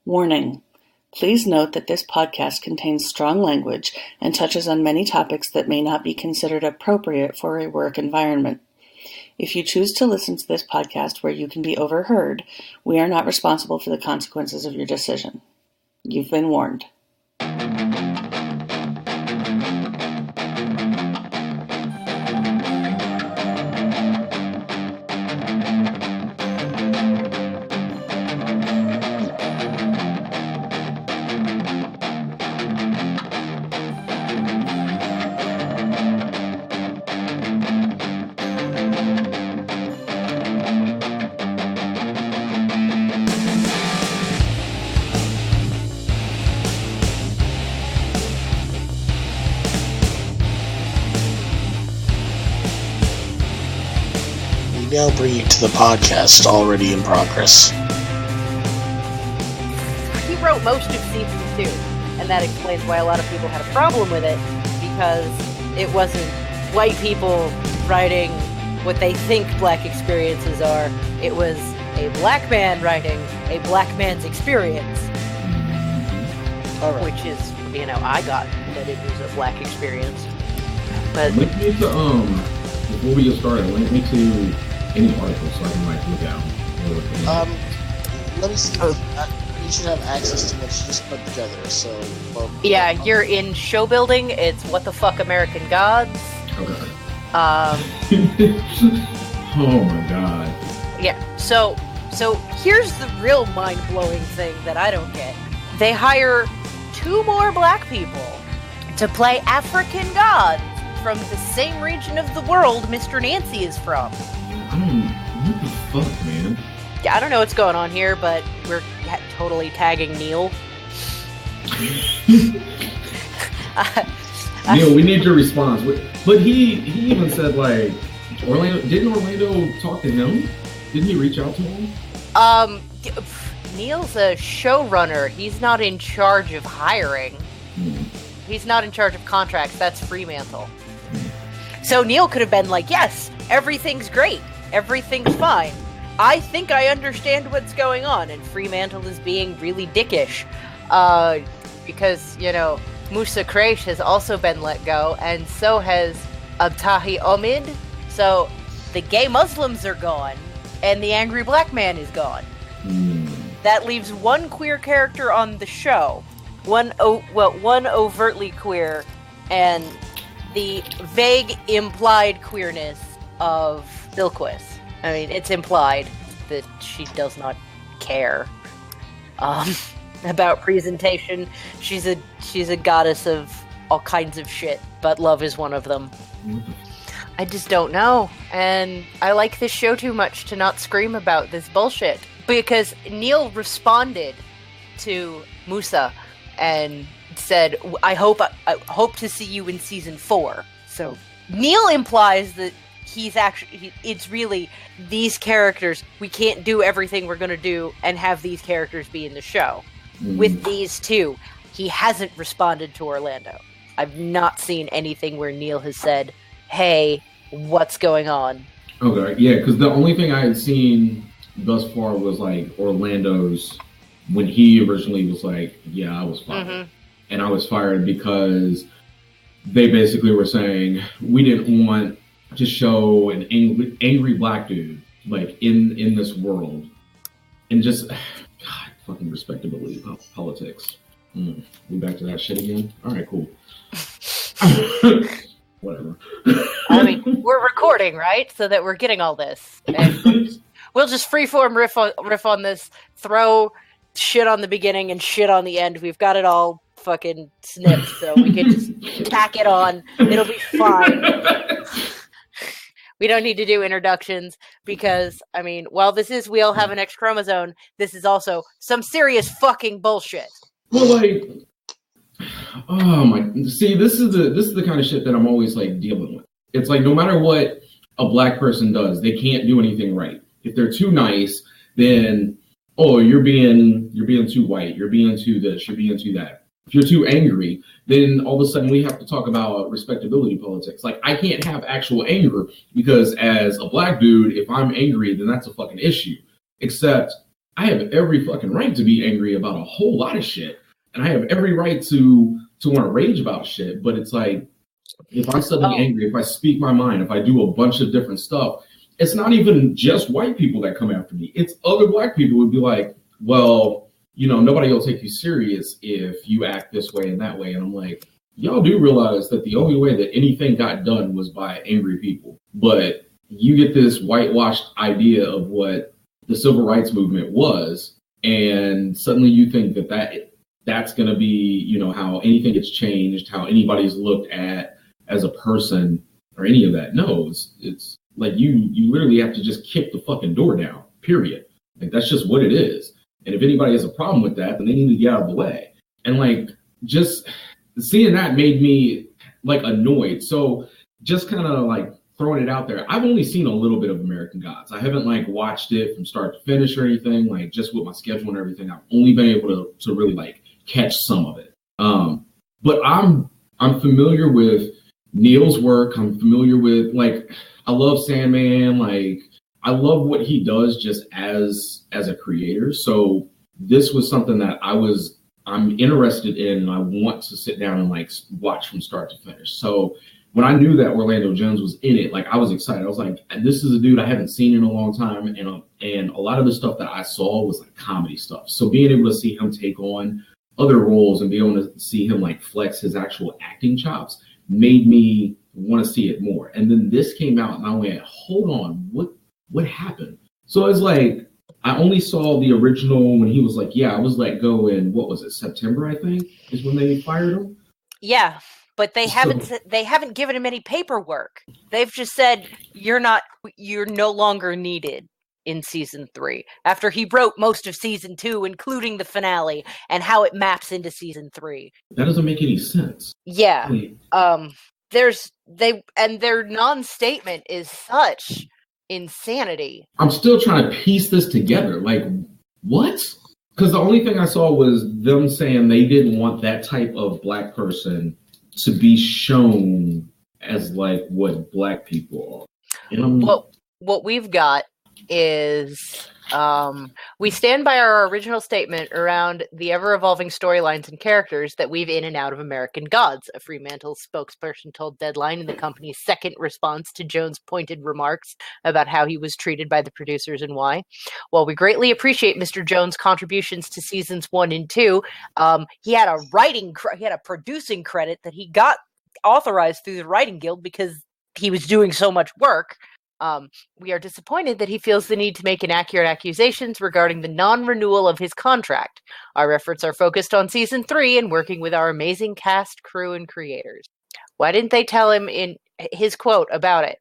Warning: Please note that this podcast contains strong language and touches on many topics that may not be considered appropriate for a work environment. If you choose to listen to this podcast where you can be overheard, we are not responsible for the consequences of your decision. You've been warned. Now bring you to the podcast already in progress. He wrote most of season 2, and that explains why a lot of people had a problem with it, because it wasn't white people writing what they think black experiences are. It was a black man writing a black man's experience. All right. Which is, I got that it was a black experience. But link me to, before we get started, link me to any article so I can look out. Let me see. You should have access to what you just put together. So yeah, you're in show building. It's What the Fuck American Gods. Okay. Oh my god. Yeah. So here's the real mind-blowing thing that I don't get. They hire 2 more black people to play African gods from the same region of the world Mr. Nancy is from. What the fuck, man? Yeah, I don't know what's going on here, but we're totally tagging Neil. Neil, we need your response. But he even said, Orlando, didn't Orlando talk to him? Didn't he reach out to him? Neil's a showrunner. He's not in charge of hiring. He's not in charge of contracts. That's Freemantle. So Neil could have been like, yes, everything's great. Everything's fine. I think I understand what's going on. And Freemantle is being really dickish. Because, Musa Quraish has also been let go. And so has Abtahi Omid. So the gay Muslims are gone. And the angry black man is gone. That leaves one queer character on the show. One overtly queer. And the vague implied queerness of Bilquis. I mean, it's implied that she does not care about presentation. She's a goddess of all kinds of shit, but love is one of them. I just don't know, and I like this show too much to not scream about this bullshit. Because Neil responded to Musa and said, I hope to see you in season 4. So Neil implies that it's really these characters. We can't do everything we're going to do and have these characters be in the show. With these 2, he hasn't responded to Orlando. I've not seen anything where Neil has said, hey, what's going on? Okay, yeah, because the only thing I had seen thus far was Orlando's, when he originally was yeah, I was fired. Mm-hmm. And I was fired because they basically were saying we didn't want to show an angry black dude in this world, and just God, fucking respectability politics. We back to that shit again. All right, cool. Whatever. I mean, we're recording, right? So that we're getting all this. And we'll just freeform riff on this. Throw shit on the beginning and shit on the end. We've got it all fucking snipped, so we can just tack it on. It'll be fine. We don't need to do introductions because, while we all have an X-Chromosome, this is also some serious fucking bullshit. Well, oh my, see, this is the kind of shit that I'm always dealing with. It's no matter what a black person does, they can't do anything right. If they're too nice, then, you're being too white, you're being too this, you're being too that. If you're too angry, then all of a sudden we have to talk about respectability politics. I can't have actual anger because as a black dude, if I'm angry, then that's a fucking issue. Except I have every fucking right to be angry about a whole lot of shit. And I have every right to want to rage about shit. But it's like, if I'm suddenly angry, if I speak my mind, if I do a bunch of different stuff, it's not even just white people that come after me. It's other black people would be like, well, nobody will take you serious if you act this way and that way. And I'm like, y'all do realize that the only way that anything got done was by angry people. But you get this whitewashed idea of what the civil rights movement was, and suddenly you think that's going to be, how anything gets changed, how anybody's looked at as a person or any of that. No, it's like you literally have to just kick the fucking door down, period. Like, that's just what it is. And if anybody has a problem with that, then they need to get out of the way. And like, just seeing that made me like annoyed. So just kind of like throwing it out there, I've only seen a little bit of American Gods. I haven't like watched it from start to finish or anything, like just with my schedule and everything. I've only been able to really like catch some of it. But I'm familiar with Neil's work. I'm familiar with, like, I love Sandman. Like, I love what he does just as a creator. So this was something that I'm interested in, and I want to sit down and like watch from start to finish. So when I knew that Orlando Jones was in it, like, I was excited. I was like, this is a dude I haven't seen in a long time. And a lot of the stuff that I saw was like comedy stuff. So being able to see him take on other roles and be able to see him like flex his actual acting chops made me want to see it more. And then this came out and I went, hold on, what happened? So it's like, I only saw the original when he was like, yeah, I was let go in, what was it, September, I think, is when they fired him. Yeah, but they haven't given him any paperwork. They've just said you're no longer needed in season 3, after he wrote most of season 2, including the finale and how it maps into season 3. That doesn't make any sense. Yeah. Their non-statement is such insanity. I'm still trying to piece this together. Like, what? Because the only thing I saw was them saying they didn't want that type of black person to be shown as like what black people are. What we've got is we stand by our original statement around the ever-evolving storylines and characters that weave in and out of American Gods, a Freemantle spokesperson told Deadline in the company's second response to Jones' pointed remarks about how he was treated by the producers and why. While we greatly appreciate Mr. Jones' contributions to seasons 1 and 2, he had a producing credit that he got authorized through the Writing Guild because he was doing so much work. We are disappointed that he feels the need to make inaccurate accusations regarding the non-renewal of his contract. Our efforts are focused on season 3 and working with our amazing cast, crew, and creators. Why didn't they tell him in his quote about it?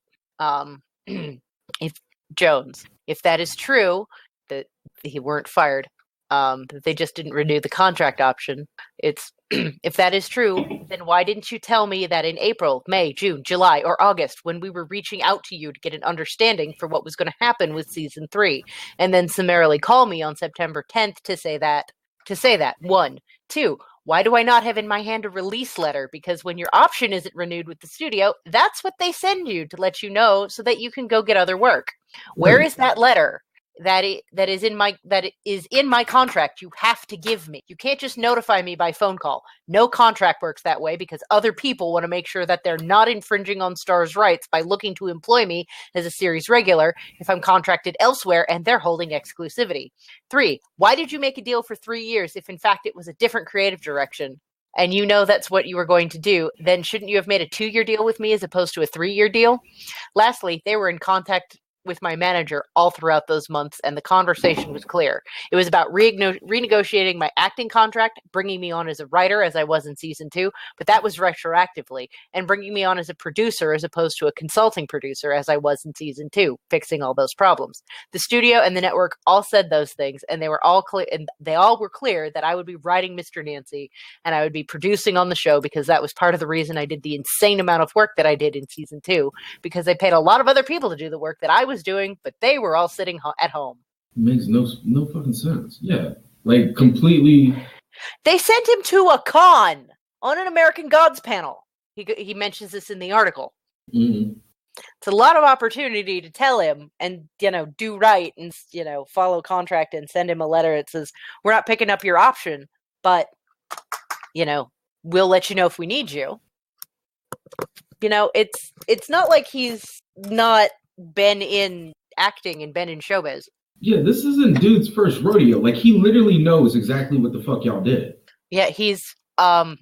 If that is true, that he weren't fired, that they just didn't renew the contract option. If that is true, then why didn't you tell me that in April, May, June, July, or August, when we were reaching out to you to get an understanding for what was going to happen with season 3, and then summarily call me on September 10th to say that? 1. 2, why do I not have in my hand a release letter? Because when your option isn't renewed with the studio, that's what they send you to let you know so that you can go get other work. Where is that letter? That is in my contract. You have to give me. You can't just notify me by phone call. No contract works that way because other people want to make sure that they're not infringing on Star's rights by looking to employ me as a series regular if I'm contracted elsewhere and they're holding exclusivity. 3, why did you make a deal for 3 years if in fact it was a different creative direction? And you know that's what you were going to do, then shouldn't you have made a 2-year deal with me as opposed to a 3-year deal? Lastly, they were in contact with my manager all throughout those months, and the conversation was clear. It was about renegotiating my acting contract, bringing me on as a writer as I was in season 2, but that was retroactively, and bringing me on as a producer as opposed to a consulting producer as I was in season 2, fixing all those problems. The studio and the network all said those things, and they were all clear, and they all were clear that I would be writing Mr. Nancy and I would be producing on the show because that was part of the reason I did the insane amount of work that I did in season 2, because they paid a lot of other people to do the work that I was doing, but they were all sitting at home. It makes no fucking sense. Yeah, like completely. They sent him to a con on an American Gods panel. He mentions this in the article. Mm-hmm. It's a lot of opportunity to tell him and, do right and, follow contract and send him a letter that says, we're not picking up your option, but, we'll let you know if we need you. It's not like he's not been in acting and been in showbiz. Yeah, this isn't dude's first rodeo. Like, he literally knows exactly what the fuck y'all did. Yeah, he's, and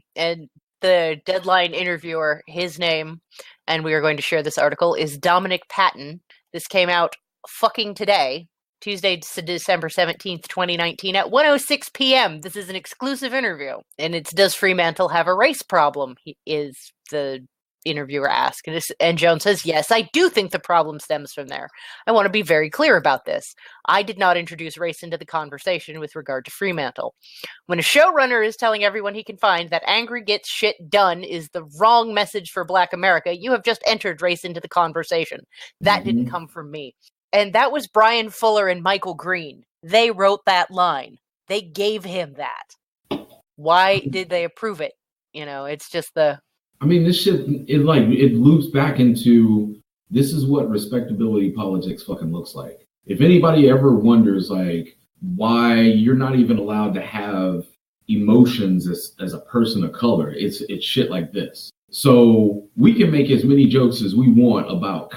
the Deadline interviewer, his name, and we are going to share this article, is Dominic Patton. This came out fucking today, Tuesday, December 17th, 2019 at 1:06 p.m. This is an exclusive interview. And it's, does Freemantle have a race problem? Is the interviewer asked. And Jones says, yes, I do think the problem stems from there. I want to be very clear about this. I did not introduce race into the conversation with regard to Freemantle. When a showrunner is telling everyone he can find that angry gets shit done is the wrong message for Black America, you have just entered race into the conversation. That didn't come from me. And that was Brian Fuller and Michael Green. They wrote that line. They gave him that. Why did they approve it? It's just the... I mean, this shit, it loops back into, this is what respectability politics fucking looks like. If anybody ever wonders, like, why you're not even allowed to have emotions as a person of color, it's shit like this. So we can make as many jokes as we want about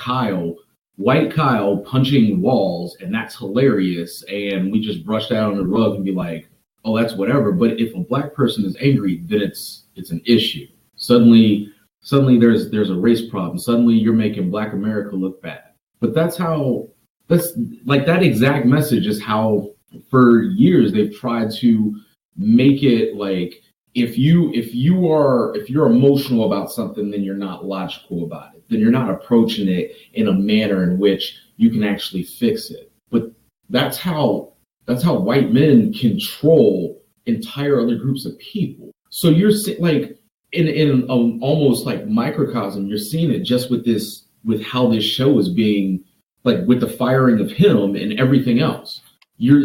white Kyle punching walls, and that's hilarious, and we just brush that on the rug and be like, oh, that's whatever. But if a Black person is angry, then it's an issue. Suddenly there's a race problem. Suddenly you're making Black America look bad. But that's like that exact message is how for years they've tried to make it like, if you're emotional about something, then you're not logical about it. Then you're not approaching it in a manner in which you can actually fix it. But that's how white men control entire other groups of people. So you're like, in almost like microcosm, you're seeing it just with how this show is being, like, with the firing of him and everything else. You're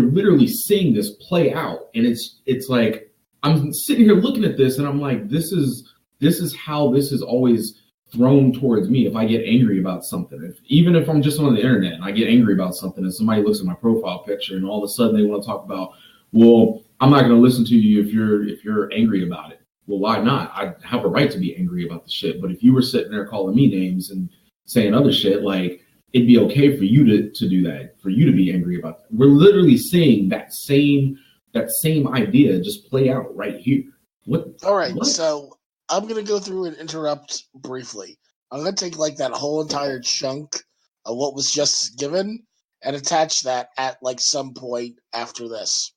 literally seeing this play out, and it's like, I'm sitting here looking at this and I'm like, this is how this is always thrown towards me. If I get angry about something, even if I'm just on the internet and I get angry about something and somebody looks at my profile picture and all of a sudden they want to talk about, well, I'm not going to listen to you if you're angry about it. Well, why not? I have a right to be angry about the shit. But if you were sitting there calling me names and saying other shit, like, it'd be okay for you to do that, for you to be angry about that. We're literally seeing that same idea just play out right here. All right, so I'm going to go through and interrupt briefly. I'm going to take like that whole entire chunk of what was just given and attach that at like some point after this.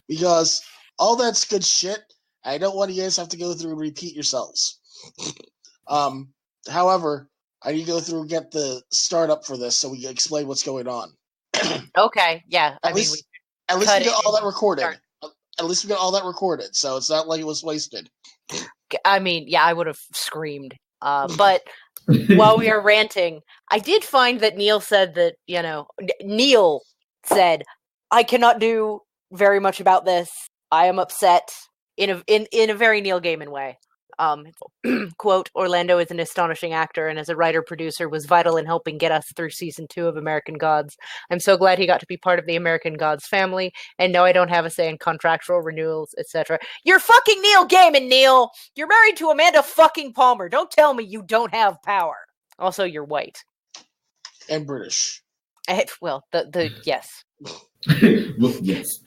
Because all that's good shit. I don't want you guys to have to go through and repeat yourselves. However, I need to go through and get the startup for this so we can explain what's going on. Okay, yeah. At least we got all that recorded. At least we got all that recorded, so it's not like it was wasted. I mean, yeah, I would have screamed. But while we are ranting, I did find that Neil said that, Neil said, I cannot do very much about this. I am upset in a very Neil Gaiman way. Quote, Orlando is an astonishing actor and as a writer-producer was vital in helping get us through season 2 of American Gods. I'm so glad he got to be part of the American Gods family, and no, I don't have a say in contractual renewals, etc. You're fucking Neil Gaiman, Neil! You're married to Amanda fucking Palmer. Don't tell me you don't have power. Also, you're white. And British. Well, the yes. Well, yes.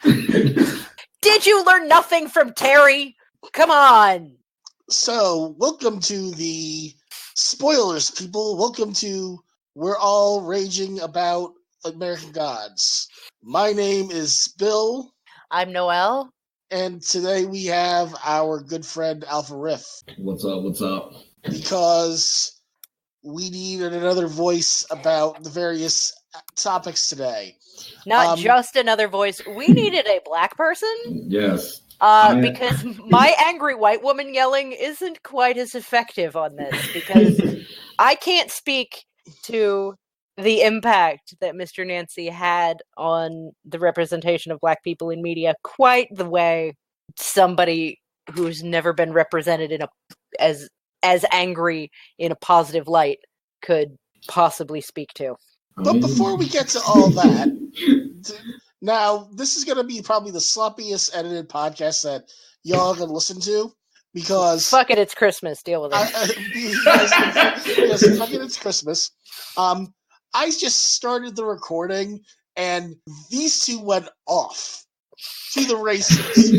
Did you learn nothing from Terry? Come on! So, welcome to the spoilers, people. Welcome to We're All Raging About American Gods. My name is Bill. I'm Noelle. And today we have our good friend Alpha Riff. What's up? Because we needed another voice about the various topics today. Not just another voice. We needed a black person. Yes. Because my angry white woman yelling isn't quite as effective on this, because I can't speak to the impact that Mr. Nancy had on the representation of black people in media quite the way somebody who's never been represented as as angry in a positive light could possibly speak to. But before we get to all that, now this is going to be probably the sloppiest edited podcast that y'all are going to listen to, because fuck it, it's Christmas. Deal with it. Yes, fuck it, it's Christmas. I just started the recording, and these two went off to the races,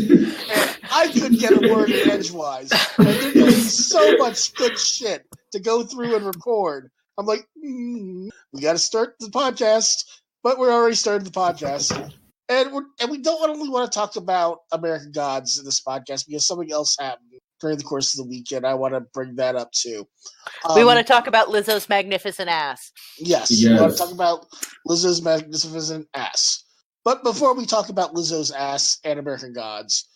and I couldn't get a word in edgewise. And there could be so much good shit to go through and record. I'm like, we got to start the podcast, but we're already started the podcast, and we don't only want to talk about American Gods in this podcast because something else happened during the course of the weekend. I want to bring that up too. We want to talk about Lizzo's magnificent ass. Yes, we want to talk about Lizzo's magnificent ass. But before we talk about Lizzo's ass and American Gods,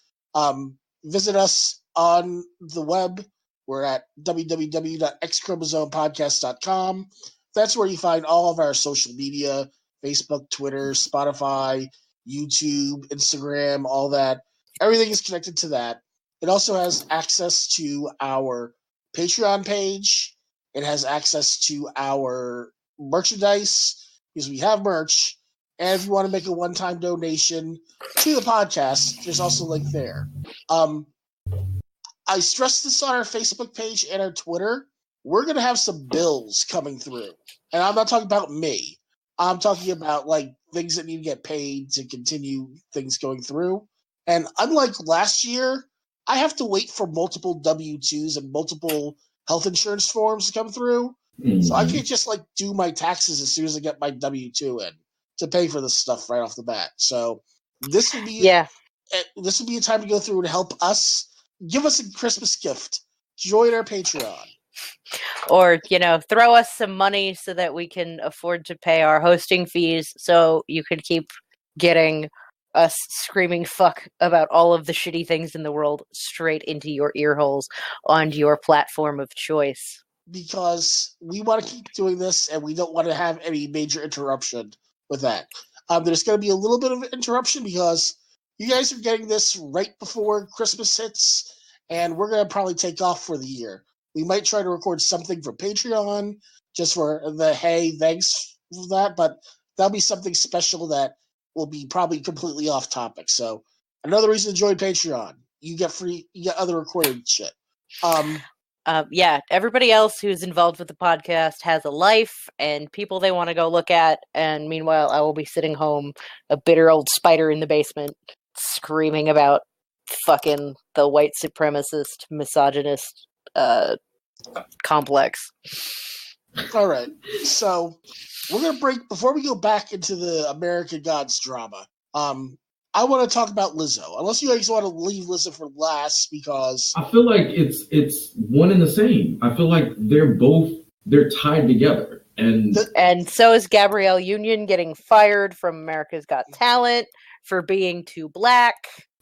visit us on the web. We're at www.xchromosomepodcast.com. That's where you find all of our social media: Facebook, Twitter, Spotify, YouTube, Instagram, all that. Everything is connected to that. It also has access to our Patreon page. It has access to our merchandise, because we have merch. And if you want to make a one-time donation to the podcast, there's also a link there. I stressed this on our Facebook page and our Twitter. We're going to have some bills coming through. And I'm not talking about me. I'm talking about like things that need to get paid to continue things going through. And unlike last year, I have to wait for multiple W-2s and multiple health insurance forms to come through. Mm-hmm. So I can't just like do my taxes as soon as I get my W-2 in to pay for this stuff right off the bat. So this would be a time to go through and help us. Give us a Christmas gift. Join our Patreon. Or, throw us some money so that we can afford to pay our hosting fees so you can keep getting us screaming fuck about all of the shitty things in the world straight into your ear holes on your platform of choice. Because we want to keep doing this, and we don't want to have any major interruption with that. There's going to be a little bit of an interruption because you guys are getting this right before Christmas hits, and we're going to probably take off for the year. We might try to record something for Patreon, just for the hey, thanks for that, but that'll be something special that will be probably completely off topic. So another reason to join Patreon. You get other recorded shit. Everybody else who's involved with the podcast has a life and people they want to go look at, and meanwhile I will be sitting home, a bitter old spider in the basement, screaming about fucking the white supremacist, misogynist complex. All right, so we're gonna break before we go back into the American Gods drama. I want to talk about Lizzo, unless you guys want to leave Lizzo for last, because I feel like it's one and the same. I feel like they're tied together, and so is Gabrielle Union getting fired from America's Got Talent for being too black.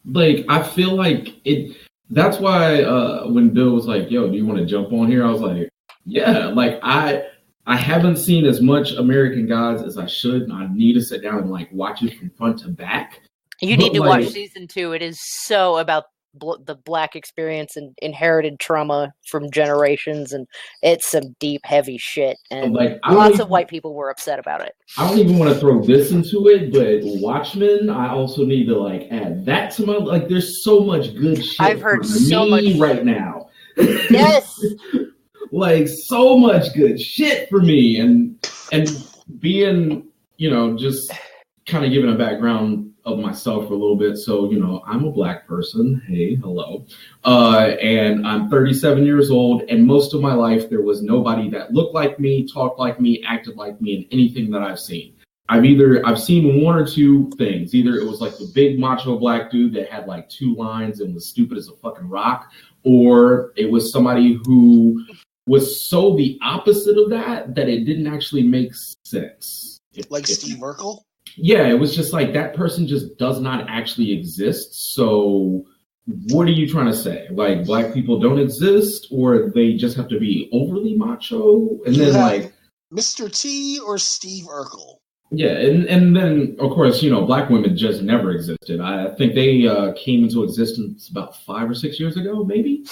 Like, I feel like it. That's why when Bill was like, "Yo, do you want to jump on here?" I was like, "Yeah." Like I haven't seen as much American Gods as I should, and I need to sit down and like watch it from front to back. You need to watch season 2. It is so about the black experience and inherited trauma from generations, and it's some deep, heavy shit. And lots of white people were upset about it. I don't even want to throw this into it, but Watchmen, I also need to like add that to my there's so much good shit. I've heard so much right now. Yes. Like so much good shit for me, and being just kind of giving a background of myself for a little bit. So, I'm a black person. Hey, hello. And I'm 37 years old. And most of my life, there was nobody that looked like me, talked like me, acted like me in anything that I've seen. I've seen one or two things. Either it was like the big macho black dude that had like 2 lines and was stupid as a fucking rock, or it was somebody who was so the opposite of that it didn't actually make sense. Steve Urkel? Yeah, it was just like that person just does not actually exist. So what are you trying to say? Like, black people don't exist, or they just have to be overly macho? And then like Mr. T or Steve Urkel? Yeah, and then of course, black women just never existed. I think they came into existence about 5 or 6 years ago, maybe.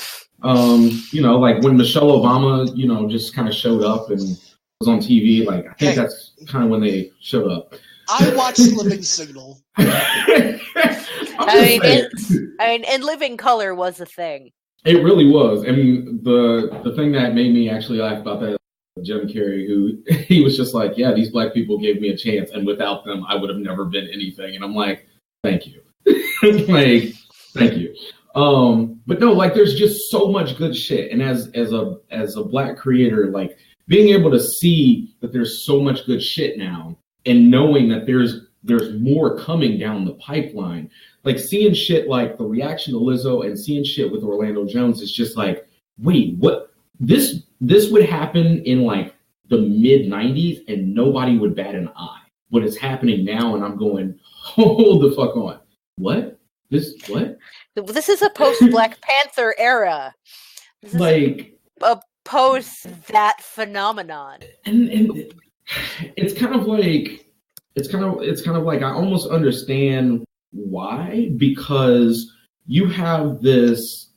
Like when Michelle Obama, just kind of showed up and was on TV. Like I think that's kind of when they showed up. I watched Living Signal. I mean, and Living Color was a thing. It really was. I mean, the thing that made me actually laugh about that, Jim Carrey, who he was just like, yeah, these black people gave me a chance, and without them, I would have never been anything. And I'm like, thank you. Thank you. But no, like there's just so much good shit. And as a black creator, like being able to see that there's so much good shit now and knowing that there's more coming down the pipeline, like seeing shit like the reaction to Lizzo and seeing shit with Orlando Jones is just like, wait, what? This would happen in like the mid 90s and nobody would bat an eye. But it's happening now and I'm going, hold the fuck on. What? This is a post Black Panther era. This is like a post that phenomenon. And it's kind of like I almost understand why, because you have this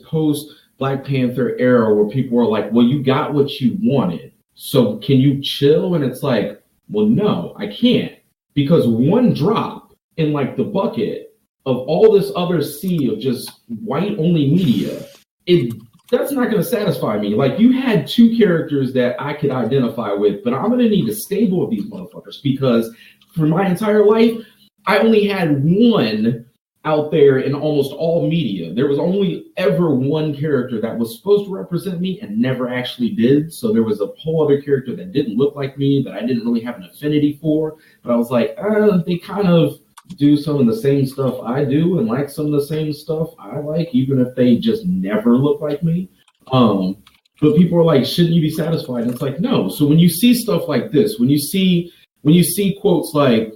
post Black Panther era where people are like, well, you got what you wanted, so can you chill? And it's like, well, no, I can't, because one drop in like the bucket of all this other sea of just white only media, that's not going to satisfy me. Like, you had 2 characters that I could identify with, but I'm going to need a stable of these motherfuckers, because for my entire life, I only had one out there in almost all media. There was only ever one character that was supposed to represent me and never actually did. So there was a whole other character that didn't look like me, that I didn't really have an affinity for. But I was like, they kind of do some of the same stuff I do and like some of the same stuff I like, even if they just never look like me. But people are like, shouldn't you be satisfied? And it's like, no. So when you see stuff like this, when you see quotes like,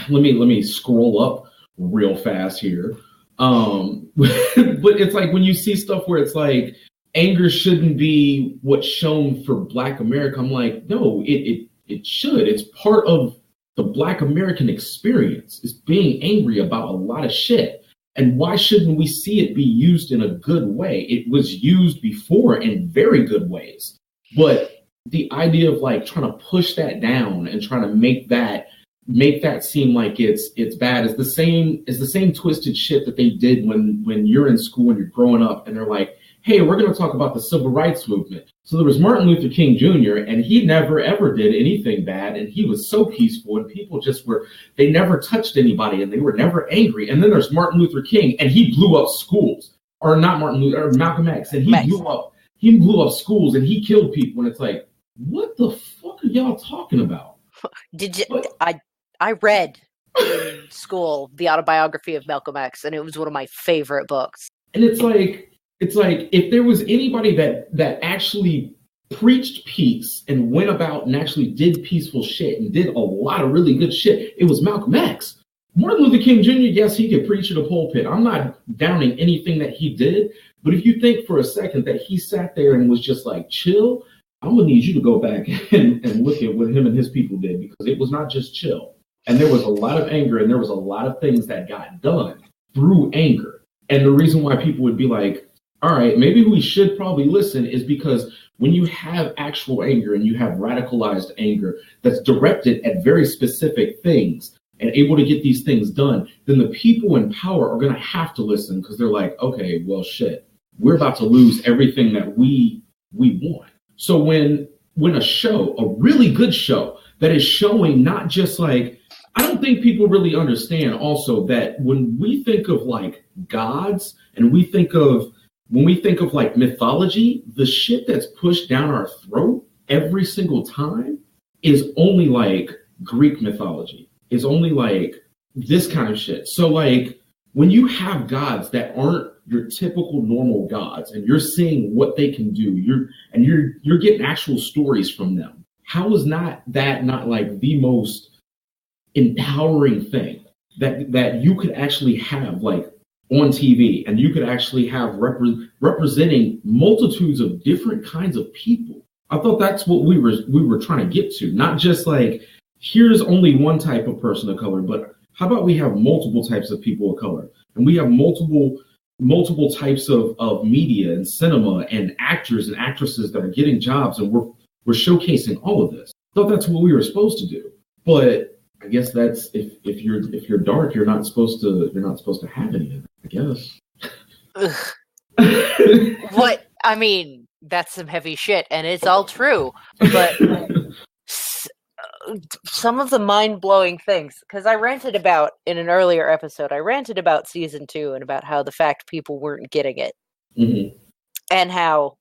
let me scroll up real fast here. But it's like when you see stuff where it's like, anger shouldn't be what's shown for Black America. I'm like, no, it should. It's part of the Black American experience, is being angry about a lot of shit. And why shouldn't we see it be used in a good way? It was used before in very good ways. But the idea of like trying to push that down and trying to make that seem like it's bad is the same twisted shit that they did when you're in school and you're growing up and they're like, hey, we're going to talk about the civil rights movement. So there was Martin Luther King Jr. and he never ever did anything bad, and he was so peaceful, and people they never touched anybody and they were never angry. And then there's Martin Luther King and he blew up schools, or not Martin Luther, or Malcolm X, and he blew up schools and he killed people, and it's like, what the fuck are y'all talking about? Did you? I read in school the autobiography of Malcolm X, and it was one of my favorite books. And it's like if there was anybody that actually preached peace and went about and actually did peaceful shit and did a lot of really good shit, it was Malcolm X. Martin Luther King Jr., yes, he could preach at a pulpit. I'm not downing anything that he did, but if you think for a second that he sat there and was just like, chill, I'm gonna need you to go back and look at what him and his people did, because it was not just chill. And there was a lot of anger, and there was a lot of things that got done through anger. And the reason why people would be like, all right, maybe we should probably listen, is because when you have actual anger and you have radicalized anger that's directed at very specific things and able to get these things done, then the people in power are going to have to listen, because they're like, okay, well, shit, we're about to lose everything that we want. So when a show, a really good show that is showing not just like, I don't think people really understand also that when we think of like gods and when we think of like mythology, the shit that's pushed down our throat every single time is only like Greek mythology, is only like this kind of shit. So like when you have gods that aren't your typical normal gods and you're seeing what they can do, you're getting actual stories from them. How is that not like the most empowering thing that you could actually have like on TV, and you could actually have representing multitudes of different kinds of people? I thought that's what we were trying to get to, not just like, here's only one type of person of color, but how about we have multiple types of people of color? And we have multiple types of media and cinema and actors and actresses that are getting jobs, and we're showcasing all of this. I thought that's what we were supposed to do. But I guess that's if you're dark, you're not supposed to have any of it, I guess. What? I mean, that's some heavy shit, and it's all true. But some of the mind-blowing things, because I ranted about, in an earlier episode, season 2 and about how the fact people weren't getting it. Mm-hmm. And how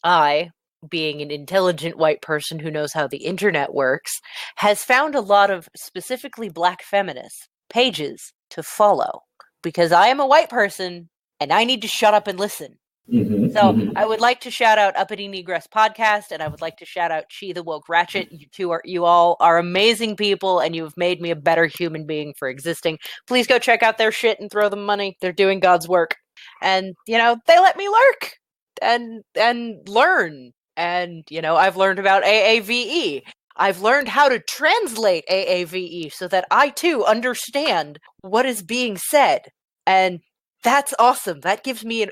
I, being an intelligent white person who knows how the internet works, has found a lot of specifically Black feminist pages to follow. Because I am a white person, and I need to shut up and listen. Mm-hmm, so I would like to shout out Uppity Negress Podcast, and I would like to shout out She the Woke Ratchet. You all are amazing people, and you've made me a better human being for existing. Please go check out their shit and throw them money. They're doing God's work. And, they let me lurk and learn. And, I've learned about AAVE. I've learned how to translate AAVE so that I, too, understand what is being said. And that's awesome. That gives me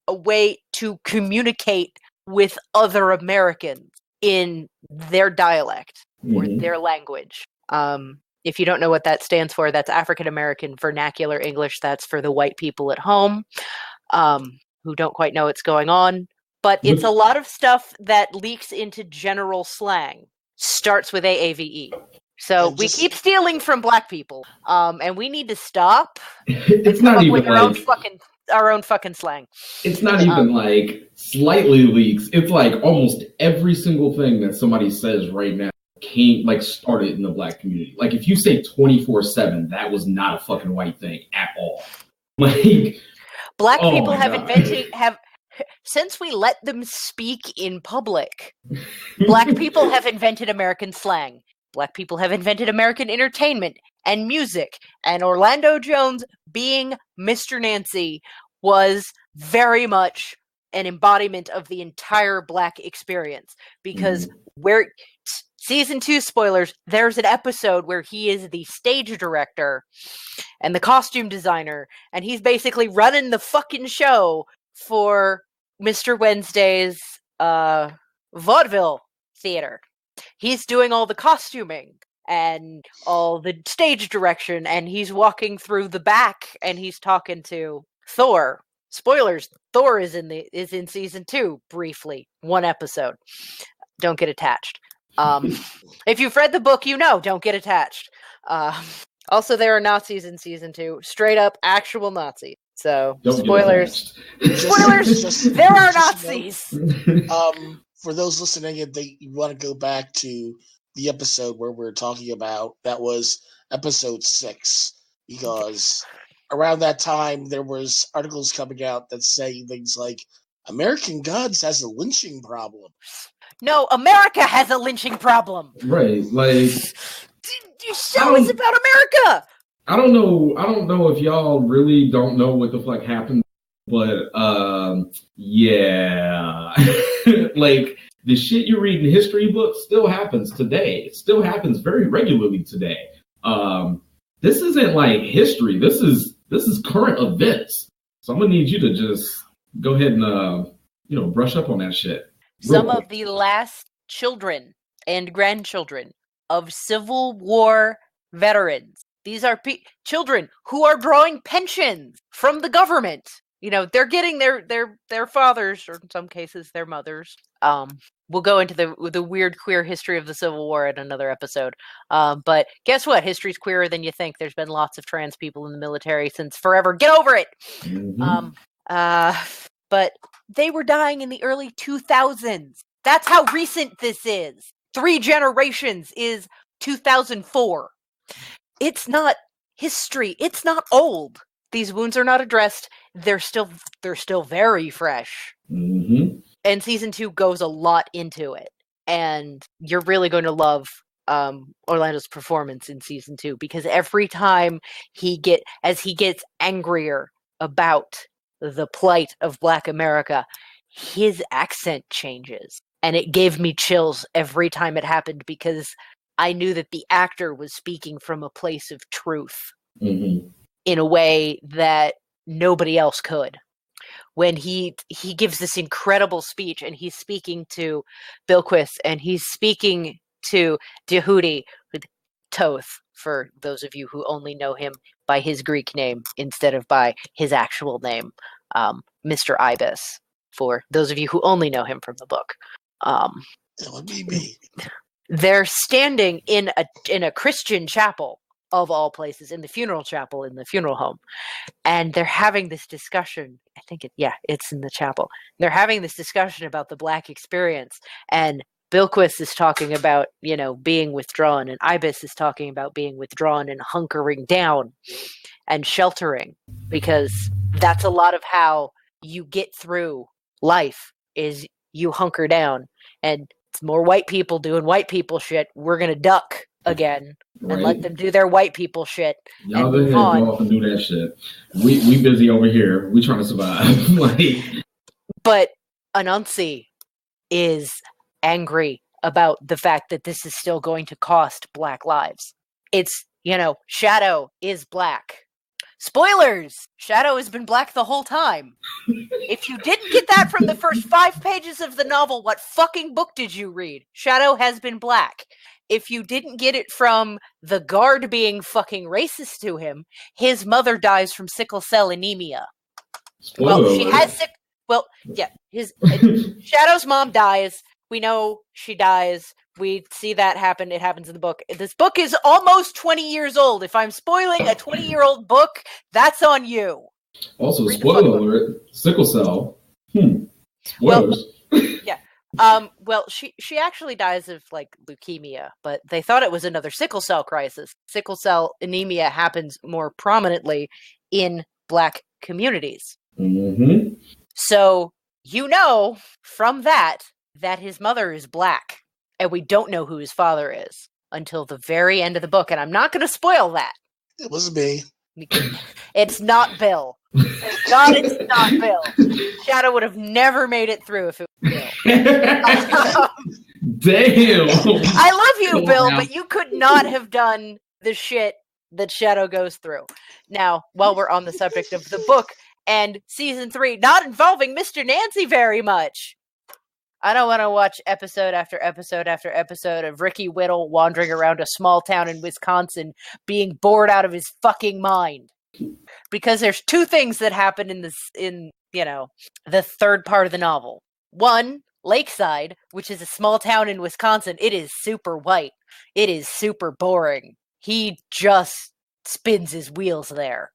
a way to communicate with other Americans in their dialect or their language. If you don't know what that stands for, that's African American Vernacular English. That's for the white people at home who don't quite know what's going on. But it's a lot of stuff that leaks into general slang. Starts with AAVE. So we keep stealing from Black people, and we need to stop. It's not even like our own fucking slang. It's not even like slightly leaks. It's like almost every single thing that somebody says right now started in the Black community. Like if you say 24/7, that was not a fucking white thing at all. Like Black people have since we let them speak in public, Black people have invented American slang. Black people have invented American entertainment and music. And Orlando Jones being Mr. Nancy was very much an embodiment of the entire Black experience. Because season 2 spoilers, there's an episode where he is the stage director and the costume designer. And he's basically running the fucking show for Mr. Wednesday's vaudeville theater. He's doing all the costuming and all the stage direction, and he's walking through the back and he's talking to Thor. Spoilers, Thor is in season 2 briefly, one episode. Don't get attached. If you've read the book, don't get attached. Also, there are Nazis in season 2, straight up actual Nazis. So spoilers. There are Nazis. For those listening, if you want to go back to the episode where we're talking about, that was episode 6, because around that time there was articles coming out that say things like American Gods has a lynching problem. No, America has a lynching problem. Right, like your show is about America. I don't know if y'all really don't know what the fuck happened, but yeah. Like the shit you read in history books still happens today. It still happens very regularly today. This isn't like history. This is current events. So I'm gonna need you to just go ahead and brush up on that shit. Some of the last children and grandchildren of Civil War veterans. These are children who are drawing pensions from the government. They're getting their fathers, or in some cases their mothers. We'll go into the weird queer history of the Civil War in another episode. But guess what? History's queerer than you think. There's been lots of trans people in the military since forever. Get over it! Mm-hmm. But they were dying in the early 2000s. That's how recent this is. 3 generations is 2004. It's not history. It's not old. These wounds are not addressed. They're still very fresh. Mm-hmm. And season 2 goes a lot into it. And you're really going to love Orlando's performance in season 2, because every time as he gets angrier about the plight of Black America, his accent changes. And it gave me chills every time it happened, because I knew that the actor was speaking from a place of truth Mm-hmm. in a way that nobody else could. When he gives this incredible speech, and he's speaking to Bilquis, and he's speaking to Yehudi, with Toth, for those of you who only know him by his Greek name instead of by his actual name, Mr. Ibis, for those of you who only know him from the book. That would be me. They're standing in a Christian chapel, of all places, in the funeral chapel in the funeral home, and they're having this discussion. I think it's in the chapel. They're having this discussion about the Black experience, and Bilquis is talking about, being withdrawn, and Ibis is talking about being withdrawn and hunkering down and sheltering, because that's a lot of how you get through life, is you hunker down, and it's more white people doing white people shit. We're going to duck again and let them do their white people shit. Y'all go ahead and go off and do that shit. We busy over here. We trying to survive. But Anansi is angry about the fact that this is still going to cost Black lives. It's, Shadow is Black. Spoilers! Shadow has been Black the whole time. If you didn't get that from the first 5 pages of the novel, what fucking book did you read? Shadow has been Black. If you didn't get it from the guard being fucking racist to him, his mother dies from sickle cell anemia. Well, she has Shadow's mom dies. We know she dies. We see that happen. It happens in the book. This book is almost 20 years old. If I'm spoiling a 20-year-old book, that's on you. Also, spoiler alert, sickle cell. Spoilers. Well, she actually dies of leukemia, but they thought it was another sickle cell crisis. Sickle cell anemia happens more prominently in Black communities. Mm-hmm. So from that his mother is Black, and we don't know who his father is until the very end of the book, and I'm not going to spoil that. It was me. It's not Bill. Thank God it's not Bill. Shadow would have never made it through if it was Bill. Damn. I love you, Bill, but you could not have done the shit that Shadow goes through. Now, while we're on the subject of the book and season 3, not involving Mr. Nancy very much, I don't want to watch episode after episode after episode of Ricky Whittle wandering around a small town in Wisconsin being bored out of his fucking mind. Because there's 2 things that happen in the third part of the novel. 1, Lakeside, which is a small town in Wisconsin. It is super white. It is super boring. He just spins his wheels there.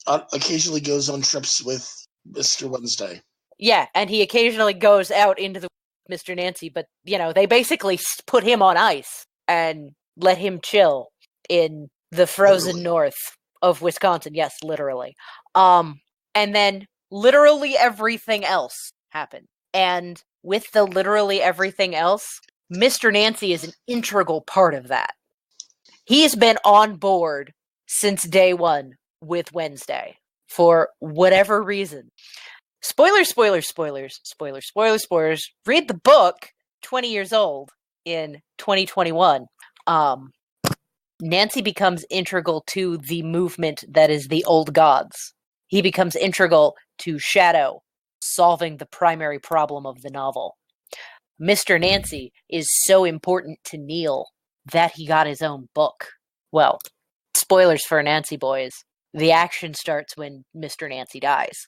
Occasionally goes on trips with Mr. Wednesday. Yeah, and he occasionally goes out into the Mr. Nancy, but, they basically put him on ice and let him chill in the frozen north of Wisconsin. Yes, literally. And then literally everything else happened. And with the literally everything else, Mr. Nancy is an integral part of that. He's been on board since day 1 with Wednesday for whatever reason. Spoilers. Read the book, 20 years old in 2021. Nancy becomes integral to the movement that is the Old Gods. He becomes integral to Shadow solving the primary problem of the novel. Mr. Nancy is so important to Neil that he got his own book. Well, spoilers for Nancy boys. The action starts when Mr. Nancy dies.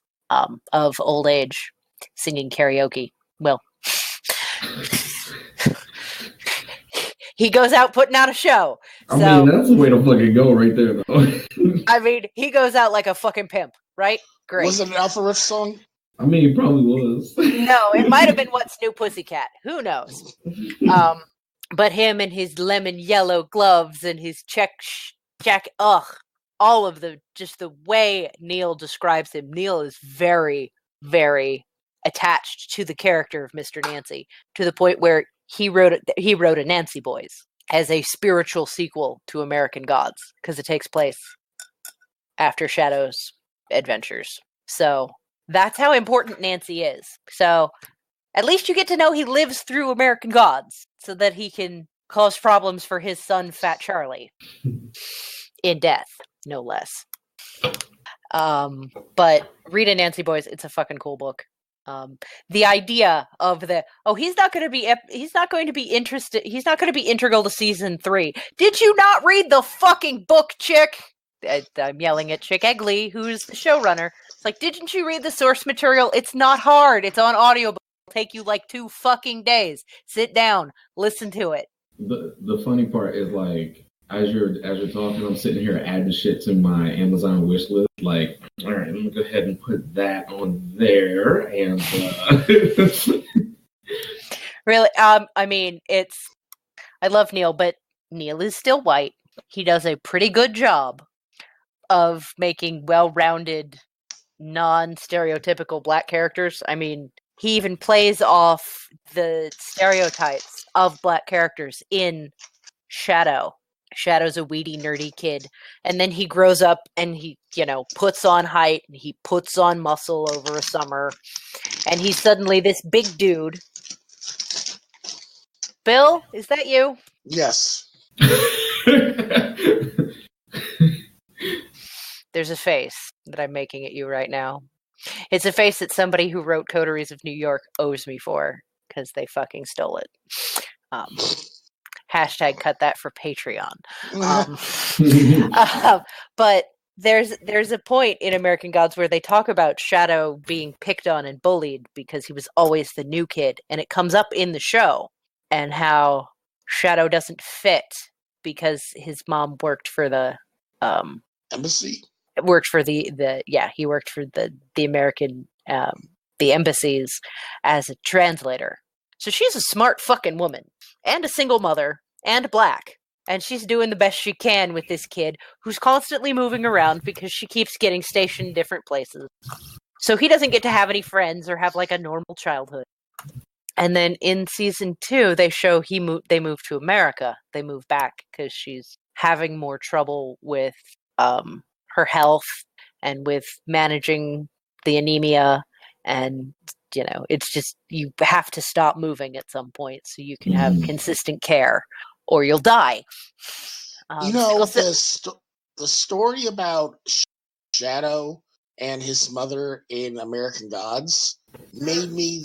Of old age, singing karaoke. Well, he goes out putting out a show. I mean, that's the way to fucking go right there, though. I mean, he goes out like a fucking pimp, right? Great. Was it an Alpha Riff song? I mean, it probably was. No, it might have been What's New Pussycat. Who knows? But him and his lemon yellow gloves and his check, all of just the way Neil describes him. Neil is very, very attached to the character of Mr. Nancy, to the point where he wrote a Nancy Boys as a spiritual sequel to American Gods, because it takes place after Shadow's adventures. So that's how important Nancy is. So at least you get to know he lives through American Gods, so that he can caused problems for his son, Fat Charlie, in death, no less. But read it, Nancy Boys. It's a fucking cool book. The idea of he's not going to be interested. He's not going to be integral to season 3. Did you not read the fucking book, chick? I'm yelling at Chick Egley, who's the showrunner. It's like, didn't you read the source material? It's not hard. It's on audiobook. It'll take you like 2 fucking days. Sit down, listen to it. The funny part is, like, as you're talking, I'm sitting here adding shit to my Amazon wish list. Like, all right, I'm gonna go ahead and put that on there. And really, I mean, I love Neil, but Neil is still white. He does a pretty good job of making well-rounded, non-stereotypical black characters. I mean, he even plays off the stereotypes of black characters in Shadow. Shadow's a weedy, nerdy kid. And then he grows up and he, puts on height and he puts on muscle over a summer. And he's suddenly this big dude. Bill, is that you? Yes. There's a face that I'm making at you right now. It's a face that somebody who wrote Coteries of New York owes me for, because they fucking stole it. Hashtag cut that for Patreon. But there's a point in American Gods where they talk about Shadow being picked on and bullied because he was always the new kid. And it comes up in the show, and how Shadow doesn't fit because his mom worked for the embassy. Worked for he worked for the American the embassies as a translator. So she's a smart fucking woman and a single mother and black, and she's doing the best she can with this kid who's constantly moving around because she keeps getting stationed in different places. So he doesn't get to have any friends or have like a normal childhood. And then in season 2, they show they move to America. They move back because she's having more trouble with her health and with managing the anemia, and it's just, you have to stop moving at some point so you can have consistent care or you'll die. The story about Shadow and his mother in American Gods made me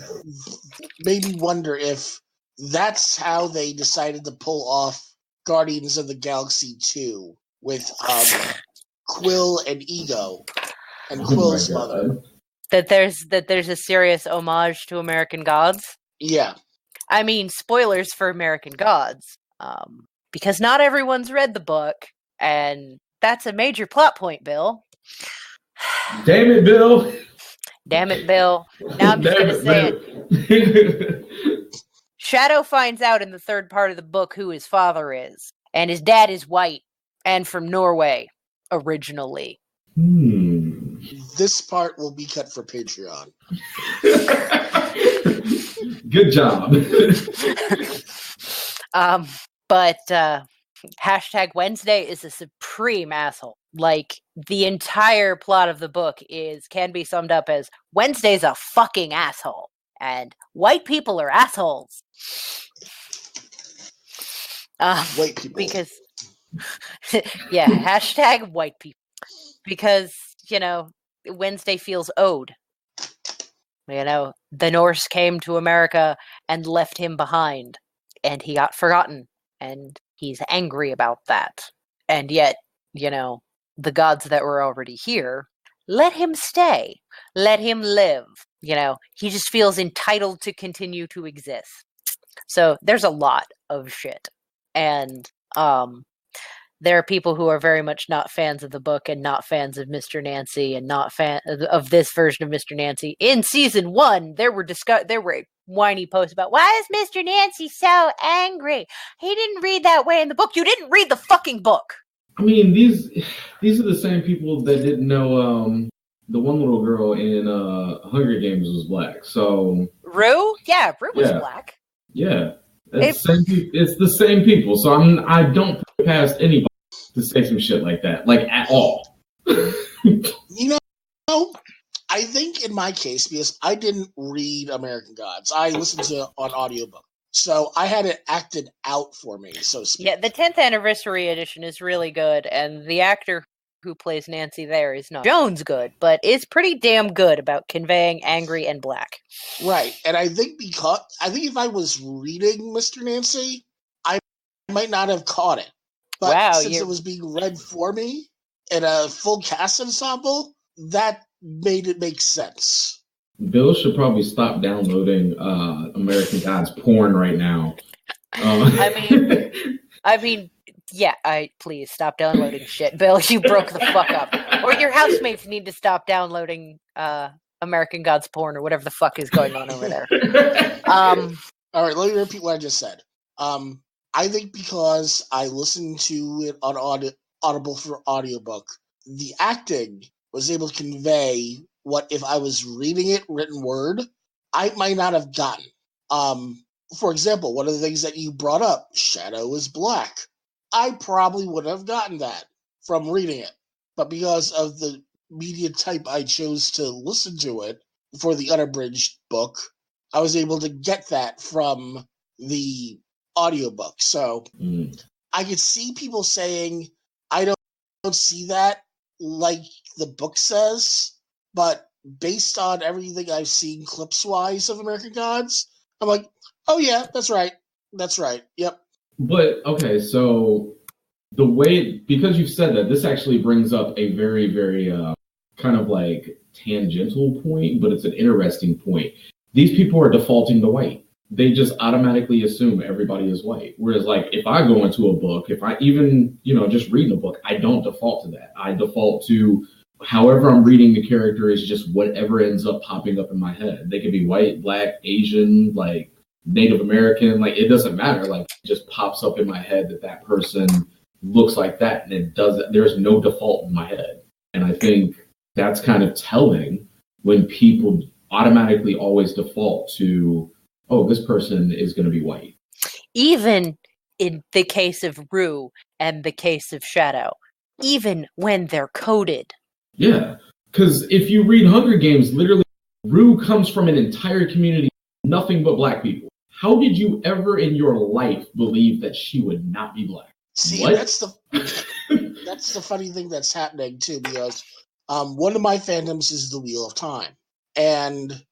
wonder if that's how they decided to pull off Guardians of the Galaxy 2 with Quill and Ego and Quill's mother. That there's a serious homage to American Gods. Yeah. I mean, spoilers for American Gods, because not everyone's read the book, and that's a major plot point, Bill. Damn it, Bill. Damn it, Bill. Now I'm just going to say it. Shadow finds out in the 3rd part of the book who his father is, and his dad is white and from Norway originally. This part will be cut for Patreon. Good job. But hashtag Wednesday is a supreme asshole. Like, the entire plot of the book can be summed up as Wednesday's a fucking asshole, and white people are assholes. White people. Because yeah, hashtag white people. Because, Wednesday feels owed. The Norse came to America and left him behind, and he got forgotten, and he's angry about that. And yet, the gods that were already here, let him stay. Let him live. He just feels entitled to continue to exist. So there's a lot of shit. And there are people who are very much not fans of the book and not fans of Mr. Nancy and not fan of this version of Mr. Nancy. In season 1, there were whiny posts about, why is Mr. Nancy so angry? He didn't read that way in the book. You didn't read the fucking book. I mean, these are the same people that didn't know the one little girl in Hunger Games was black. So Rue? Yeah, Rue was black. Yeah. It's the same people. So I don't put past anybody to say some shit like that, like, at all. I think in my case, because I didn't read American Gods, I listened to it on audiobook. So I had it acted out for me, so to speak. Yeah, the 10th anniversary edition is really good, and the actor who plays Nancy there is not Jones good, but is pretty damn good about conveying angry and black. Right, and I think if I was reading Mr. Nancy, I might not have caught it. But since it was being read for me in a full cast ensemble, that made it make sense. Bill should probably stop downloading American Gods porn right now. I mean, yeah, please stop downloading shit. Bill, you broke the fuck up. Or your housemates need to stop downloading American Gods porn or whatever the fuck is going on over there. All right, let me repeat what I just said. I think because I listened to it on Audible for audiobook, the acting was able to convey what if I was reading it written word, I might not have gotten. For example, one of the things that you brought up, Shadow is black. I probably would have gotten that from reading it. But because of the media type I chose to listen to it for the unabridged book, I was able to get that from the audiobook. So I could see people saying, I don't see that like the book says, but based on everything I've seen clips-wise of American Gods, I'm like, oh yeah, that's right. That's right. Yep. But, okay, so the way, because you've said that, this actually brings up a very, very kind of like tangential point, but it's an interesting point. These people are defaulting to white. They just automatically assume everybody is white. Whereas, like, if I go into a book, if I even, just reading a book, I don't default to that. I default to however I'm reading the character is just whatever ends up popping up in my head. They could be white, black, Asian, like Native American, like it doesn't matter. Like it just pops up in my head that person looks like that, and it doesn't. There's no default in my head, and I think that's kind of telling when people automatically always default to, oh, this person is going to be white. Even in the case of Rue and the case of Shadow, even when they're coded. Yeah, because if you read Hunger Games, literally, Rue comes from an entire community, nothing but black people. How did you ever in your life believe that she would not be black? See, what? that's the funny thing that's happening too, because one of my fandoms is the Wheel of Time, and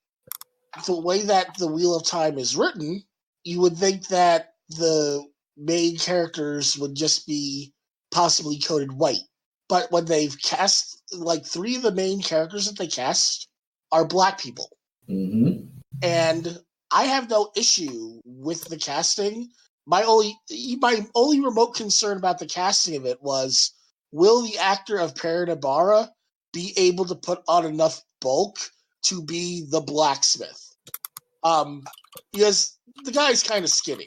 the way that the Wheel of Time is written, you would think that the main characters would just be possibly coded white. But when they've cast, like, 3 of the main characters that they cast are black people. Mm-hmm. And I have no issue with the casting. My only remote concern about the casting of it was, will the actor of Paranabara be able to put on enough bulk to be the blacksmith? Because the guy's kind of skinny.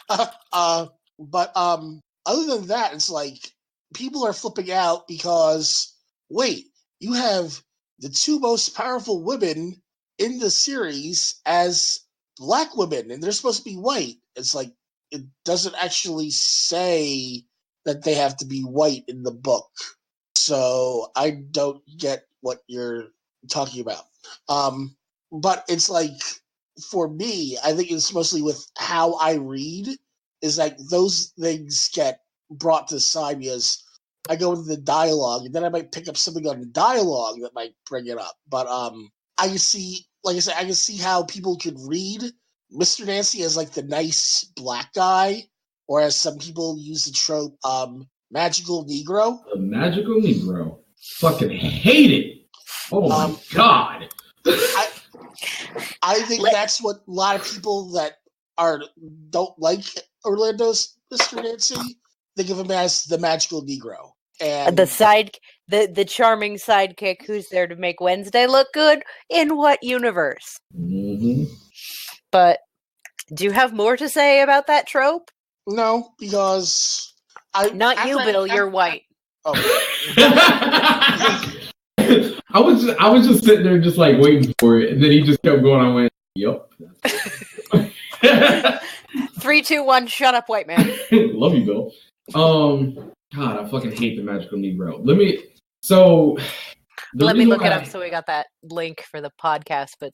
But other than that, it's like, people are flipping out because, wait, you have the 2 most powerful women in the series as black women, and they're supposed to be white. It's like, it doesn't actually say that they have to be white in the book. So I don't get what you're talking about. But it's like, for me, I think it's mostly with how I read, is like those things get brought to the side because I go into the dialogue, and then I might pick up something on the dialogue that might bring it up. But I can see, like I said, I can see how people could read Mr. Nancy as like the nice black guy, or as some people use the trope, magical Negro. The magical Negro. Fucking hate it. Oh my god. I think that's what a lot of people that don't like Orlando's Mr. Nancy think of him as the magical Negro. And the charming sidekick who's there to make Wednesday look good. In what universe? Mm-hmm. But do you have more to say about that trope? No, because Bill. You're white. Oh. I was just sitting there, just like waiting for it, and then he just kept going. I went, "Yep." 3, 2, 1. Shut up, white man. Love you, Bill. God, I fucking hate the magical Negro. Let me look it up so we got that link for the podcast. But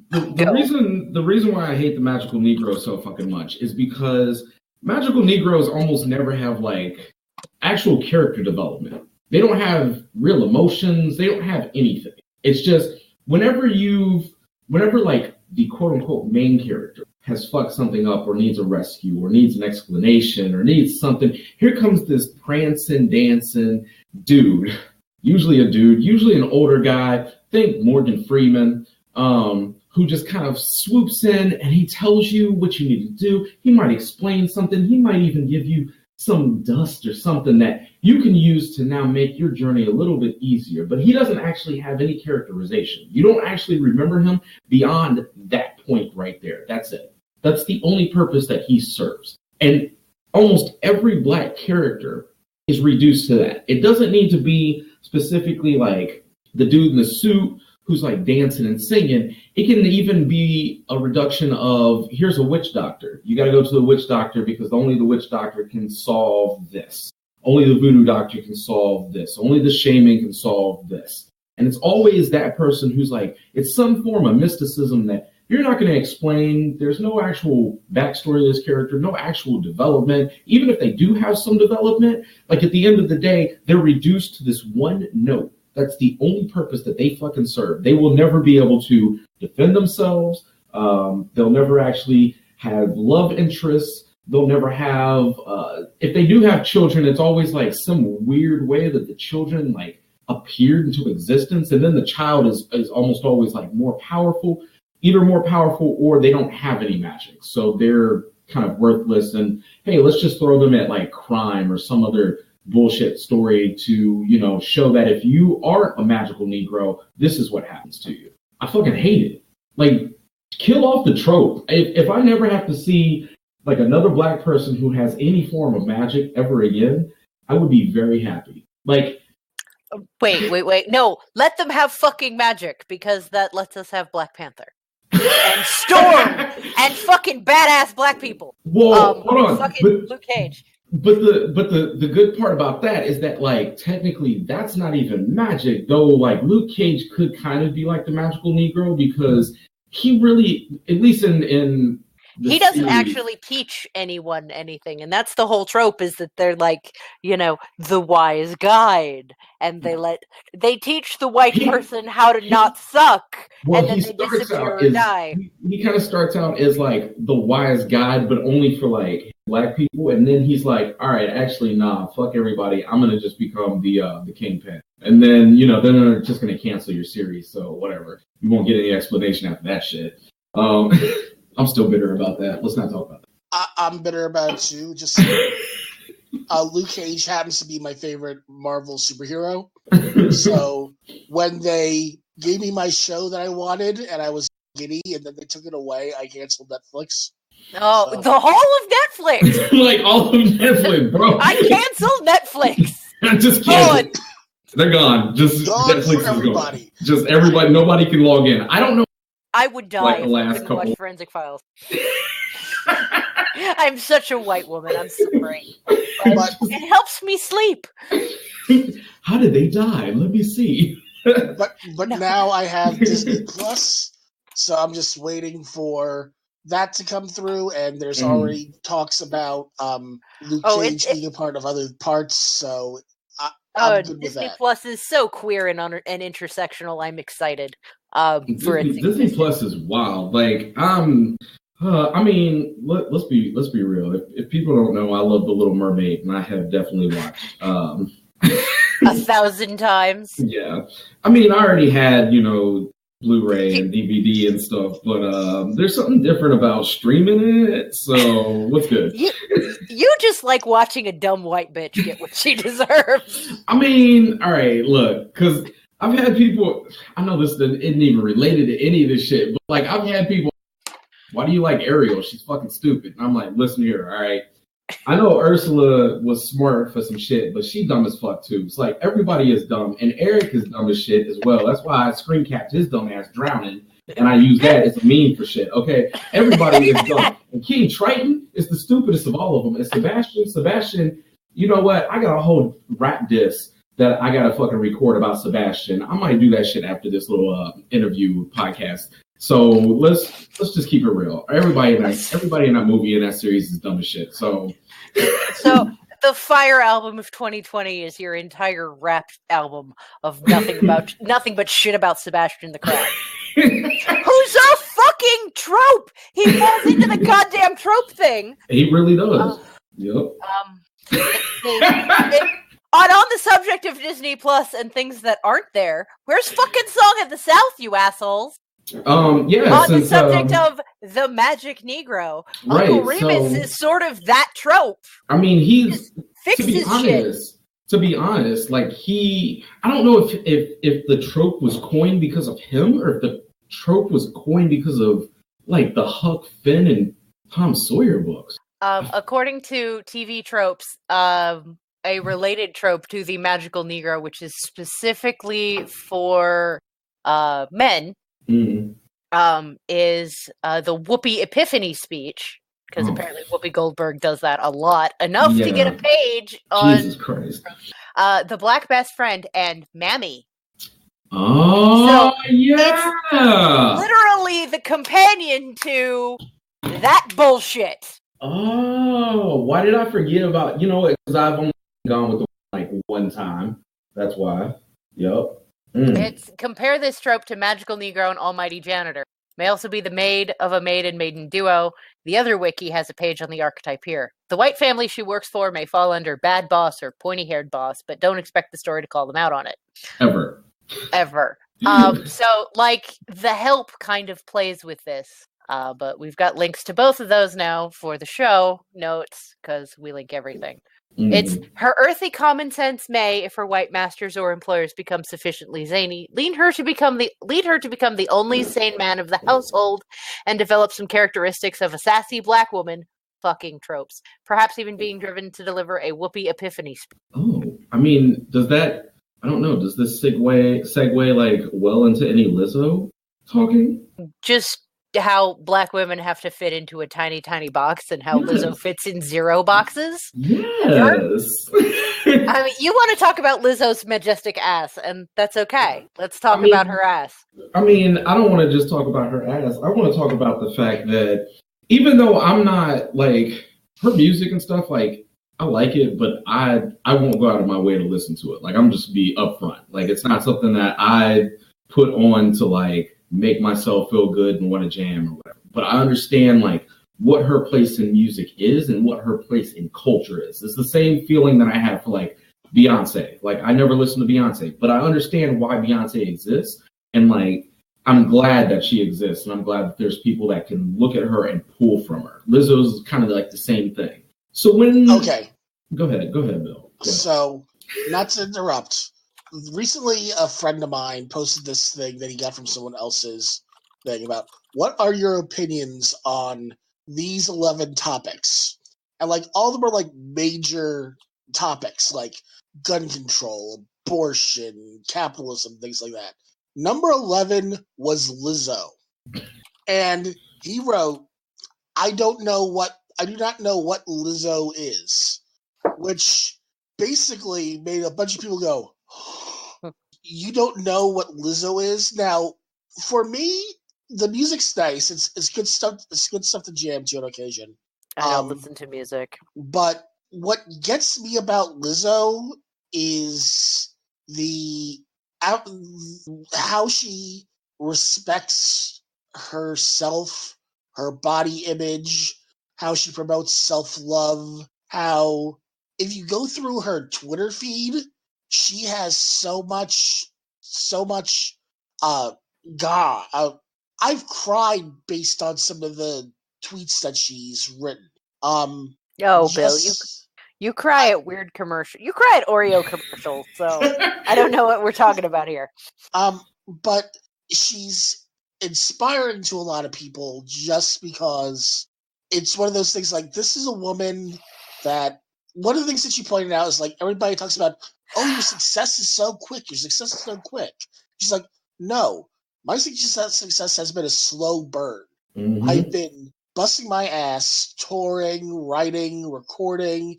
The reason why I hate the Magical Negro so fucking much is because Magical Negroes almost never have like actual character development. They don't have real emotions. They don't have anything. It's just whenever like the quote unquote main character has fucked something up or needs a rescue or needs an explanation or needs something, here comes this prancing, dancing dude, usually an older guy, think Morgan Freeman, who just kind of swoops in and he tells you what you need to do. He might explain something. He might even give you some dust or something that you can use to now make your journey a little bit easier. But he doesn't actually have any characterization. You don't actually remember him beyond that point right there. That's it. That's the only purpose that he serves. And almost every Black character is reduced to that. It doesn't need to be specifically like the dude in the suit who's like dancing and singing. It can even be a reduction of, here's a witch doctor. You got to go to the witch doctor because only the witch doctor can solve this. Only the voodoo doctor can solve this. Only the shaman can solve this. And it's always that person who's like, it's some form of mysticism that you're not going to explain. There's no actual backstory of this character, no actual development. Even if they do have some development, like at the end of the day, they're reduced to this one note. That's the only purpose that they fucking serve. They will never be able to defend themselves. They'll never actually have love interests. They'll never have, if they do have children, it's always like some weird way that the children like appeared into existence. And then the child is almost always like more powerful, either more powerful or they don't have any magic. So they're kind of worthless. And hey, let's just throw them at like crime or some other bullshit story to, you know, show that if you aren't a magical Negro, this is what happens to you. I fucking hate it. Like, kill off the trope. If I never have to see like another Black person who has any form of magic ever again, I would be very happy. Like, wait. No, let them have fucking magic because that lets us have Black Panther. And Storm and fucking badass Black people. Whoa, hold on. Fucking Luke Cage. But the good part about that is that like technically that's not even magic, though. Like Luke Cage could kind of be like the magical Negro because he really, at least in he doesn't actually teach anyone anything, and that's the whole trope, is that they're like, you know, the wise guide, and they teach the white person how to not suck, and then they disappear or die. He kind of starts out as like the wise guide, but only for like Black people, and then he's like, all right, actually, nah, fuck everybody. I'm gonna just become the kingpin, and then then they're just gonna cancel your series. So whatever, you won't get any explanation after that shit. I'm still bitter about that. Let's not talk about that. I'm bitter about it too. Just Luke Cage happens to be my favorite Marvel superhero. So when they gave me my show that I wanted and I was giddy and then they took it away, I canceled Netflix. Oh, so. The whole of Netflix! Like all of Netflix, bro. I canceled Netflix! I just canceled. They're gone. Just gone Netflix for everybody. Is gone. Just everybody, nobody can log in. I don't know. I would die like if I couldn't watch Forensic Files. I'm such a white woman. I'm sorry. But it helps me sleep. How did they die? Let me see. But now I have Disney Plus, so I'm just waiting for that to come through, and there's already talks about Luke Cage being a part of other parts, so I'm good with Disney that. Plus is so queer and intersectional. I'm excited. Disney Plus is wild. Like, I mean, let's be real. If people don't know, I love The Little Mermaid, and I have definitely watched 1,000 times. Yeah, I mean, I already had Blu-ray and DVD and stuff, but there's something different about streaming it. So what's good? You just like watching a dumb white bitch get what she deserves. I mean, all right, look, because I've had people, I know this isn't even related to any of this shit, but like I've had people, why do you like Ariel? She's fucking stupid. And I'm like, listen here, all right. I know Ursula was smart for some shit, but she dumb as fuck too. It's like everybody is dumb, and Eric is dumb as shit as well. That's why I screen capped his dumb ass drowning, and I use that as a meme for shit. Okay, everybody is dumb. And King Triton is the stupidest of all of them. And Sebastian, you know what? I got a whole rap diss that I gotta fucking record about Sebastian. I might do that shit after this little interview podcast. So let's just keep it real. Everybody in that movie and that series is dumb as shit. So the Fire album of 2020 is your entire rap album of nothing but shit about Sebastian the Crab. Who's a fucking trope? He falls into the goddamn trope thing. He really does. Yep. On the subject of Disney Plus and things that aren't there, where's fucking Song of the South, you assholes? On the subject of the Magic Negro, right, Uncle Remus is sort of that trope. I mean, he's shit. To be honest, like I don't know if the trope was coined because of him or if the trope was coined because of like the Huck Finn and Tom Sawyer books. According to TV tropes, a related trope to the Magical Negro, which is specifically for men, is the Whoopi Epiphany speech, because apparently Whoopi Goldberg does that a lot, enough to get a page on Jesus Christ. The Black Best Friend and Mammy. Oh, so it's literally the companion to that bullshit. Oh, why did I forget about, because I've only gone with the one time. That's why. Yep. It's compare this trope to Magical Negro and Almighty Janitor. May also be the maid of a maid and maiden duo. The other wiki has a page on the archetype here. The white family she works for may fall under bad boss or pointy-haired boss, but don't expect the story to call them out on it. Ever. So, like, The Help kind of plays with this. But we've got links to both of those now for the show notes, because we link everything. It's her earthy common sense may, if her white masters or employers become sufficiently zany, lead her to become the only sane man of the household and develop some characteristics of a sassy black woman. Fucking tropes. Perhaps even being driven to deliver a Whoopi Epiphany speech. Oh, I mean, does this segue like well into any Lizzo talking? Just how black women have to fit into a tiny, tiny box and how Lizzo fits in 0 boxes. Yes. I mean, you want to talk about Lizzo's majestic ass, and that's okay. Let's talk about her ass. I mean, I don't want to just talk about her ass. I want to talk about the fact that even though I'm not, like, her music and stuff, like, I like it, but I won't go out of my way to listen to it. Like, I'm just be upfront. Like, it's not something that I put on to, like, make myself feel good and want to jam or whatever. But I understand like what her place in music is and what her place in culture is. It's the same feeling that I have for like Beyonce. Like I never listened to Beyonce, but I understand why Beyonce exists. And like, I'm glad that she exists. And I'm glad that there's people that can look at her and pull from her. Lizzo's kind of like the same thing. So Okay. Go ahead, Bill. Go ahead. So, not to interrupt, recently a friend of mine posted this thing that he got from someone else's thing about what are your opinions on these 11 topics? And like all of them are like major topics like gun control, abortion, capitalism, things like that. Number 11 was Lizzo. And he wrote, I do not know what Lizzo is, which basically made a bunch of people go, you don't know what Lizzo is? Now, for me, the music's nice. It's good stuff. It's good stuff to jam to on occasion. I don't listen to music. But what gets me about Lizzo is how she respects herself, her body image, how she promotes self-love, how if you go through her Twitter feed, she has so much I've cried based on some of the tweets that she's written. Bill, you cry at weird commercials. You cry at Oreo commercials, so I don't know what we're talking about here. But she's inspiring to a lot of people just because it's one of those things like this is a woman that one of the things that she pointed out is like everybody talks about, oh, your success is so quick. Your success is so quick. She's like, no, my success has been a slow burn. Mm-hmm. I've been busting my ass, touring, writing, recording,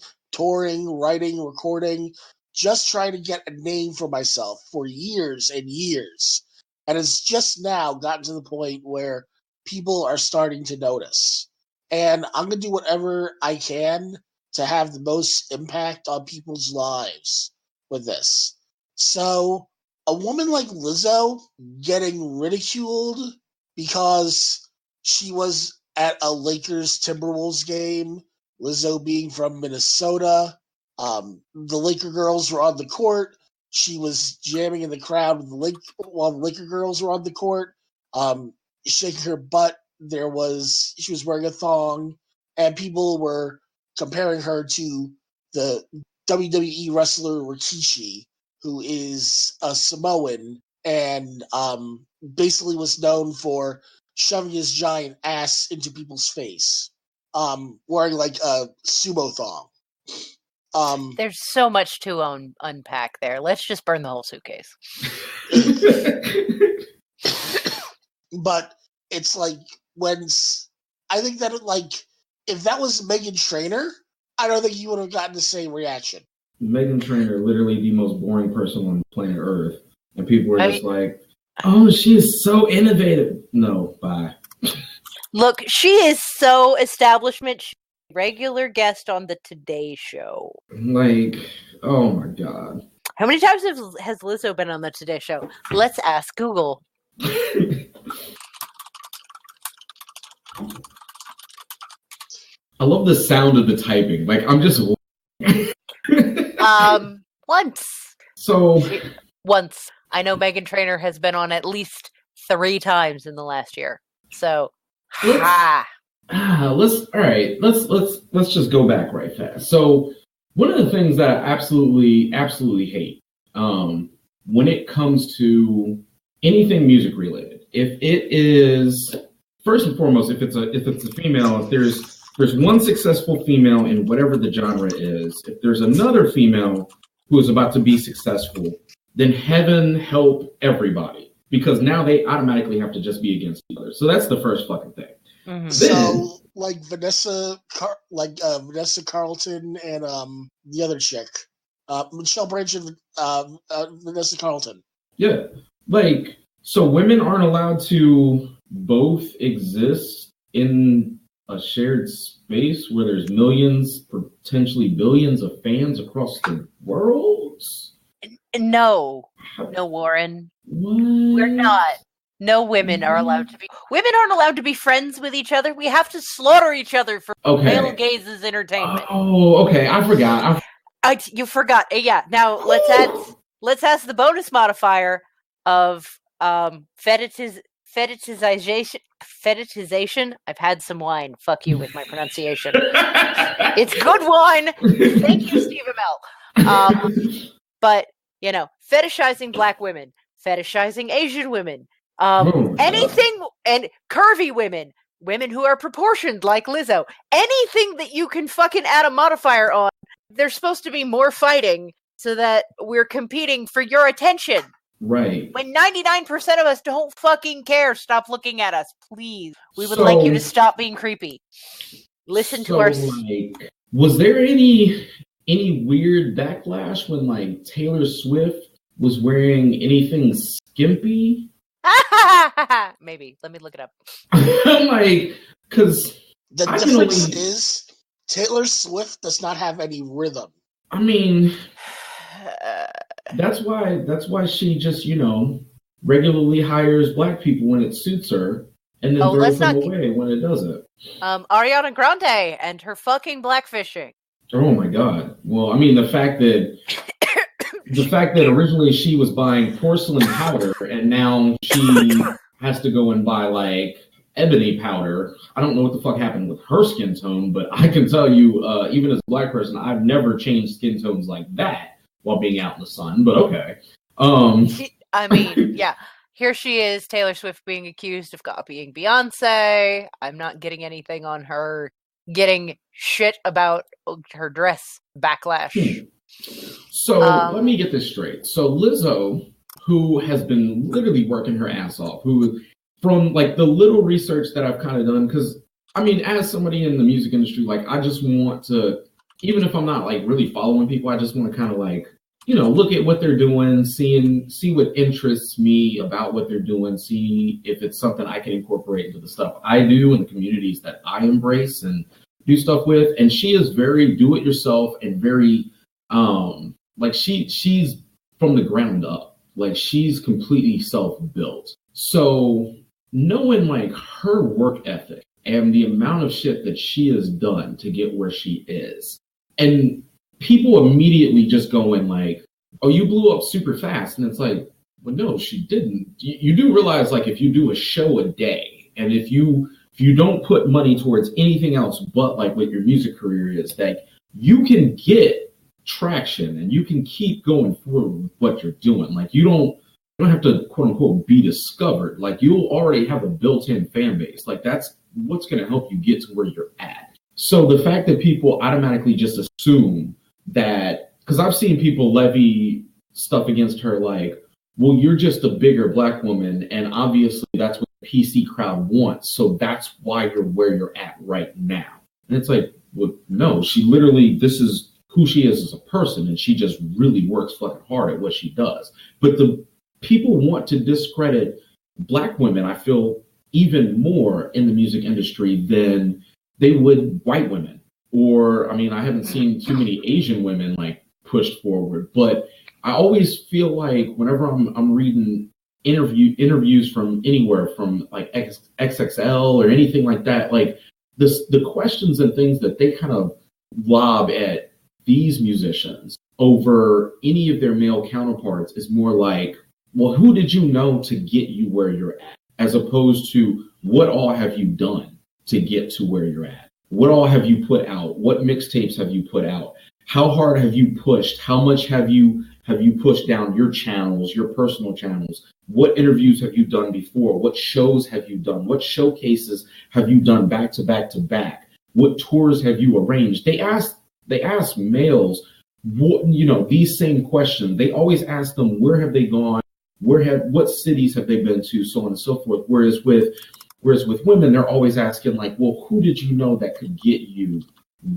just trying to get a name for myself for years and years. and it's just now gotten to the point where people are starting to notice. And I'm going to do whatever I can to have the most impact on people's lives with this. So, a woman like Lizzo getting ridiculed because she was at a Lakers Timberwolves game, Lizzo being from Minnesota. The Laker girls were on the court. She was jamming in the crowd while the Laker girls were on the court, shaking her butt. She was wearing a thong, and people were comparing her to the WWE wrestler Rikishi, who is a Samoan and basically was known for shoving his giant ass into people's face, wearing like a sumo thong. There's so much to unpack there. Let's just burn the whole suitcase. But it's like I think that if that was Meghan Trainor, I don't think you would have gotten the same reaction. Meghan Trainor, literally the most boring person on planet Earth, and people were like, "Oh, she is so innovative." No, bye. Look, she is so establishment. She's a regular guest on the Today Show. Like, oh my god. How many times has Lizzo been on the Today Show? Let's ask Google. I love the sound of the typing. Like, I'm just... Once. Once. I know Meghan Trainor has been on at least 3 times in the last year. So, let's just go back right fast. So, one of the things that I absolutely hate, when it comes to anything music related, if it is, first and foremost, if it's a female, if there's one successful female in whatever the genre is, if there's another female who is about to be successful, then heaven help everybody, because now they automatically have to just be against each other. So that's the first fucking thing. Mm-hmm. So like Vanessa Carlton and the other chick, Michelle Branch and Vanessa Carlton. Yeah, like, so women aren't allowed to both exist in a shared space where there's millions, potentially billions of fans across the world? No, Warren. What? We're not. No women are allowed to be. Women aren't allowed to be friends with each other. We have to slaughter each other for male gaze's entertainment. Oh, okay. I forgot. You forgot. Yeah. Now let's ask the bonus modifier of fetishization. I've had some wine. Fuck you with my pronunciation. It's good wine. Thank you, Steve Amell. But fetishizing black women, fetishizing Asian women, anything, and curvy women who are proportioned like Lizzo, anything that you can fucking add a modifier on. There's supposed to be more fighting so that we're competing for your attention. Right. When 99% of us don't fucking care, stop looking at us, please. We would like you to stop being creepy. Listen to our... was there any weird backlash when, like, Taylor Swift was wearing anything skimpy? Maybe. Let me look it up. I'm like, because... The difference is Taylor Swift does not have any rhythm. I mean... That's why she just, regularly hires black people when it suits her, and then throws them away when it doesn't. Ariana Grande and her fucking blackfishing. Oh my god. Well, I mean, the fact that originally she was buying porcelain powder and now she has to go and buy like ebony powder. I don't know what the fuck happened with her skin tone, but I can tell you, even as a black person, I've never changed skin tones like that while being out in the sun, but okay. Yeah. Here she is, Taylor Swift being accused of copying Beyonce. I'm not getting anything on her getting shit about her dress backlash. So let me get this straight. So Lizzo, who has been literally working her ass off, who from like the little research that I've kind of done, because I mean, as somebody in the music industry, like I just want to, even if I'm not like really following people, I just want to kind of like look at what they're doing, see what interests me about what they're doing, see if it's something I can incorporate into the stuff I do and the communities that I embrace and do stuff with. And she is very do-it-yourself and very like she's from the ground up. Like she's completely self-built. So knowing like her work ethic and the amount of shit that she has done to get where she is, and people immediately just go in like, oh, you blew up super fast. And it's like, well, no, she didn't. You do realize like if you do a show a day and if you don't put money towards anything else but like what your music career is, that you can get traction and you can keep going forward with what you're doing. Like you don't have to quote unquote be discovered. Like you'll already have a built-in fan base. Like that's what's going to help you get to where you're at. So the fact that people automatically just assume that, because I've seen people levy stuff against her like, well, you're just a bigger Black woman, and obviously that's what the PC crowd wants, so that's why you're where you're at right now. And it's like, well, no, she literally, this is who she is as a person, and she just really works fucking hard at what she does. But the people want to discredit Black women, I feel, even more in the music industry than they would white women. Or, I mean, I haven't seen too many Asian women like pushed forward, but I always feel like whenever I'm reading interviews from anywhere from like XXL or anything like that, like the questions and things that they kind of lob at these musicians over any of their male counterparts is more like, well, who did you know to get you where you're at? As opposed to what all have you done to get to where you're at? What all have you put out? What mixtapes have you put out? How hard have you pushed? How much have you pushed down your channels, your personal channels? What interviews have you done before? What shows have you done? What showcases have you done back to back to back? What tours have you arranged? They ask males these same questions. They always ask them, where have they gone? What cities have they been to? So on and so forth. Whereas with women, they're always asking like, well, who did you know that could get you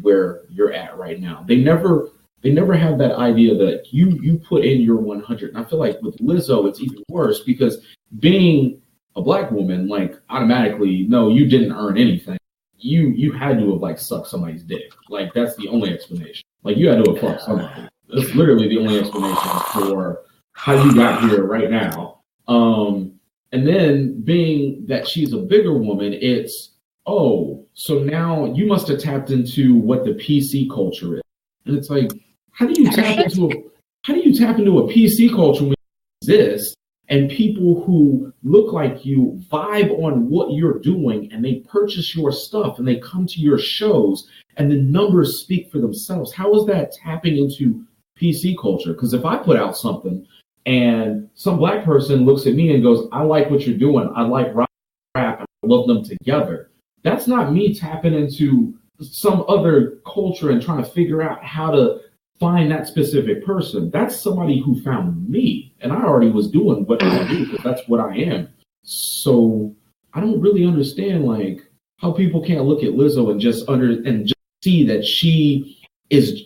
where you're at right now? They never have that idea that you put in your 100. And I feel like with Lizzo, it's even worse because being a Black woman, like automatically, no, you didn't earn anything. You had to have like sucked somebody's dick. Like that's the only explanation. Like you had to have fucked somebody. That's literally the only explanation for how you got here right now. And then being that she's a bigger woman, it's, oh, so now you must have tapped into what the PC culture is. And it's like, how do you tap into a PC culture when it exists and people who look like you vibe on what you're doing and they purchase your stuff and they come to your shows and the numbers speak for themselves? How is that tapping into PC culture? Because if I put out something and some Black person looks at me and goes, I like what you're doing, I like rap, I love them together, that's not me tapping into some other culture and trying to figure out how to find that specific person. That's somebody who found me, and I already was doing what I do because that's what I am. So I don't really understand like how people can't look at Lizzo and just see that she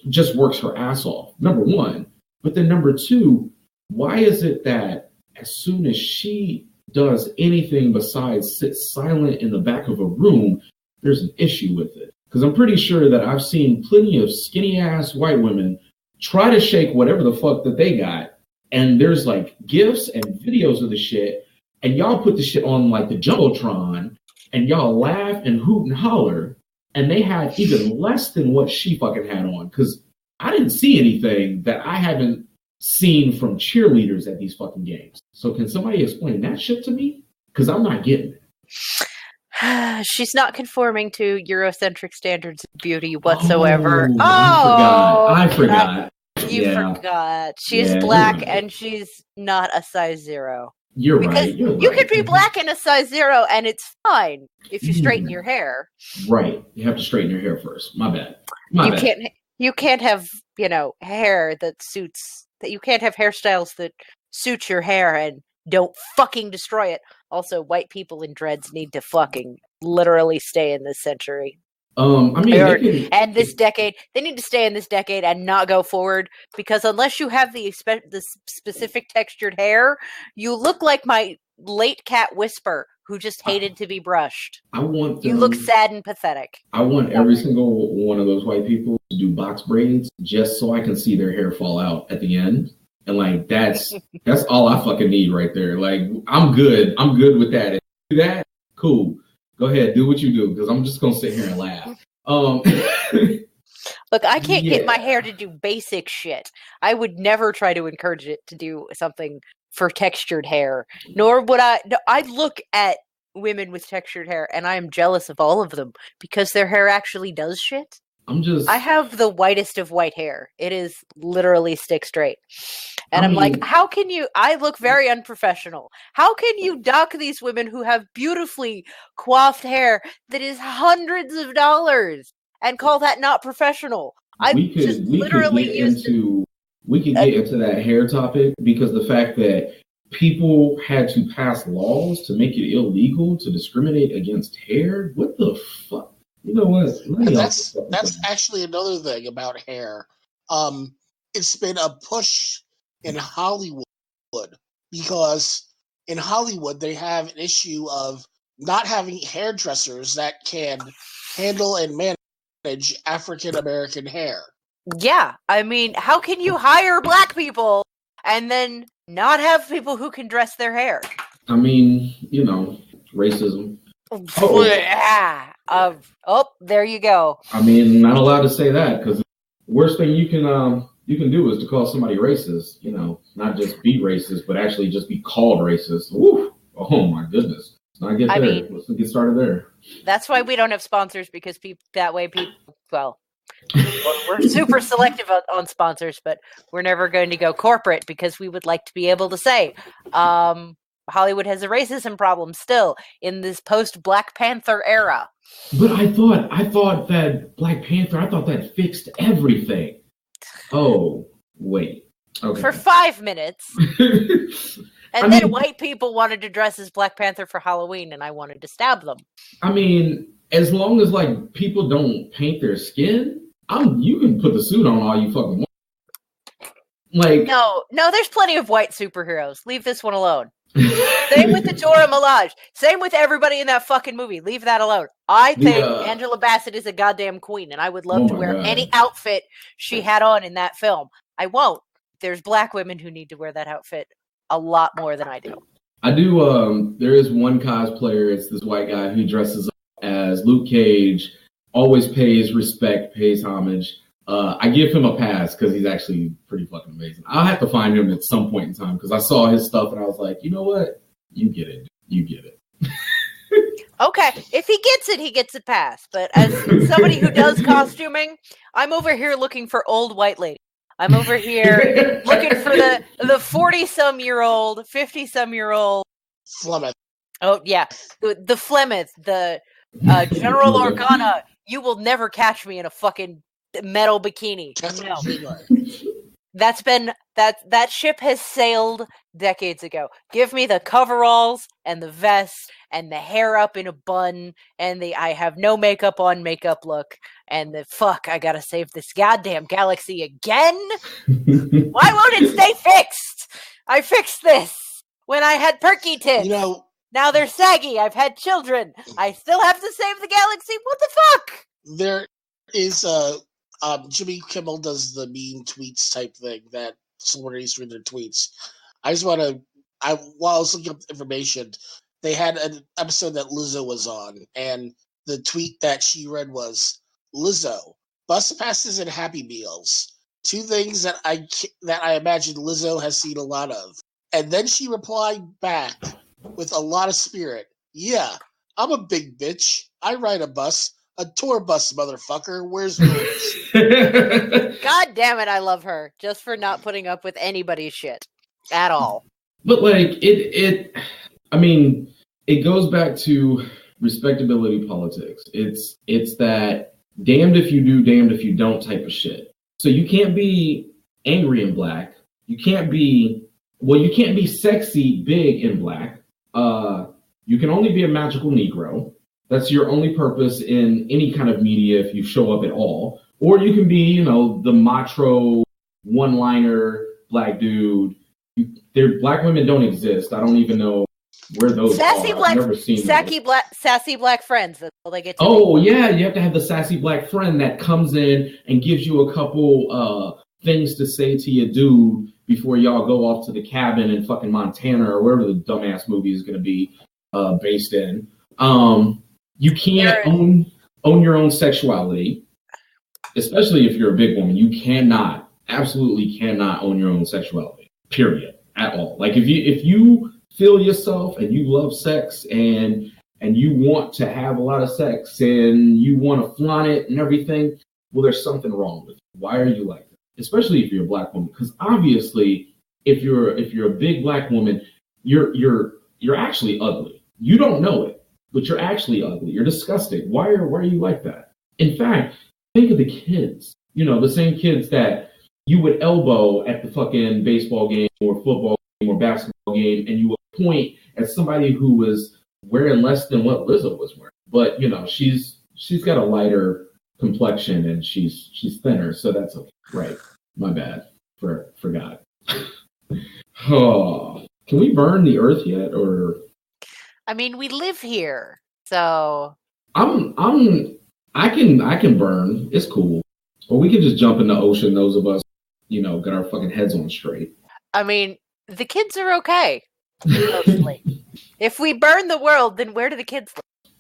just works her ass off. Number one, but then number two, why is it that as soon as she does anything besides sit silent in the back of a room, there's an issue with it? Because I'm pretty sure that I've seen plenty of skinny ass white women try to shake whatever the fuck that they got. And there's like GIFs and videos of the shit. And y'all put the shit on like the Jumbotron and y'all laugh and hoot and holler. And they had even less than what she fucking had on. Because I didn't see anything that I haven't seen from cheerleaders at these fucking games. So can somebody explain that shit to me? Because I'm not getting it. She's not conforming to Eurocentric standards of beauty whatsoever. I forgot. You forgot. She's Black and she's not a size 0. You're right. You could be Black and a size 0 and it's fine if you straighten your hair. Right. You have to straighten your hair first. My bad. You can't have, hair that suits, that you can't have hairstyles that suit your hair and don't fucking destroy it. Also, white people in dreads need to fucking literally stay in this century. I mean, and this decade, they need to stay in this decade and not go forward, because unless you have the specific textured hair, you look like my late cat Whisper, who just hated to be brushed. You look sad and pathetic. I want every single one of those white people to do box braids just so I can see their hair fall out at the end. And like that's all I fucking need right there. Like I'm good with that. If you do that, cool. Go ahead, do what you do, because I'm just gonna sit here and laugh. Look, I can't get my hair to do basic shit. I would never try to encourage it to do something for textured hair. Nor would I. No, I look at women with textured hair and I am jealous of all of them because their hair actually does shit. I have the whitest of white hair. It is literally stick straight. And I'm like, how can you? I look very unprofessional. How can you dock these women who have beautifully coiffed hair that is hundreds of dollars and call that not professional? We could get into that hair topic, because the fact that people had to pass laws to make it illegal to discriminate against hair. What the fuck? You know what? That's actually another thing about hair. It's been a push in Hollywood, because in Hollywood they have an issue of not having hairdressers that can handle and manage African American hair. Yeah, I mean, how can you hire black people and then not have people who can dress their hair? I mean, racism. There you go. I mean, not allowed to say that, because the worst thing you can do is to call somebody racist. Not just be racist, but actually just be called racist. Woo! Oh my goodness. Let's get started there. That's why we don't have sponsors, because we're super selective on sponsors, but we're never going to go corporate, because we would like to be able to say, Hollywood has a racism problem still in this post-Black Panther era. But I thought that Black Panther, I thought that fixed everything. Oh, wait. Okay. For 5 minutes. And then white people wanted to dress as Black Panther for Halloween, and I wanted to stab them. I mean, as long as people don't paint their skin, you can put the suit on all you fucking want. No, there's plenty of white superheroes. Leave this one alone. Same with the Dora Milaje. Same with everybody in that fucking movie. Leave that alone. I think Angela Bassett is a goddamn queen, and I would love to wear any outfit she had on in that film. I won't. There's black women who need to wear that outfit a lot more than I do. I do. There is one cosplayer. It's this white guy who dresses up as Luke Cage. Always pays respect, pays homage. I give him a pass because he's actually pretty fucking amazing. I'll have to find him at some point in time, because I saw his stuff and I was like, you know what? You get it. Okay, if he gets it, he gets a pass. But as somebody who does costuming, I'm over here looking for old white lady. I'm over here looking for the 40-some-year-old, 50-some-year-old Flemeth. Oh yeah, the Flemeth, the General Organa. You will never catch me in a fucking metal bikini. No. That ship has sailed decades ago. Give me the coveralls and the vest and the hair up in a bun and the I have no makeup on makeup look and the I gotta save this goddamn galaxy again. Why won't it stay fixed? I fixed this when I had perky tits. Now they're saggy. I've had children. I still have to save the galaxy. What the fuck? There is Jimmy Kimmel does the mean tweets type thing that celebrities read their tweets. While I was looking up information, they had an episode that Lizzo was on, and the tweet that she read was, Lizzo, bus passes and Happy Meals. Two things that I imagine Lizzo has seen a lot of. And then she replied back with a lot of spirit. Yeah, I'm a big bitch. I ride a bus. A tour bus, motherfucker. Where's yours? God damn it, I love her. Just for not putting up with anybody's shit. At all. But it goes back to respectability politics. It's that damned if you do, damned if you don't type of shit. So you can't be angry in black. You can't be sexy big in black. You can only be a magical Negro. That's your only purpose in any kind of media if you show up at all. Or you can be, the macho, one-liner, black dude. Black women don't exist. I don't even know where those are. I've never seen sassy black friends. That's all they get to yeah, you have to have the sassy black friend that comes in and gives you a couple things to say to your dude before y'all go off to the cabin in fucking Montana or wherever the dumbass movie is going to be based in. You can't own your own sexuality, especially if you're a big woman. You absolutely cannot own your own sexuality, period, at all. Like if you feel yourself and you love sex and you want to have a lot of sex and you want to flaunt it and everything, well, there's something wrong with you. Why are you like that? Especially if you're a black woman, because obviously, if you're a big black woman, you're actually ugly. You don't know it, but you're actually ugly. You're disgusting. Why are you like that? In fact, think of the kids. The same kids that you would elbow at the fucking baseball game or football game or basketball game, and you would point at somebody who was wearing less than what Lizzo was wearing. But she's got a lighter complexion and she's thinner, so that's okay. Right. My bad. Forgot. Oh, can we burn the earth yet? Or I mean, we live here, so I can burn. It's cool. Or we can just jump in the ocean. Those of us, get our fucking heads on straight. I mean, the kids are okay. Mostly. If we burn the world, then where do the kids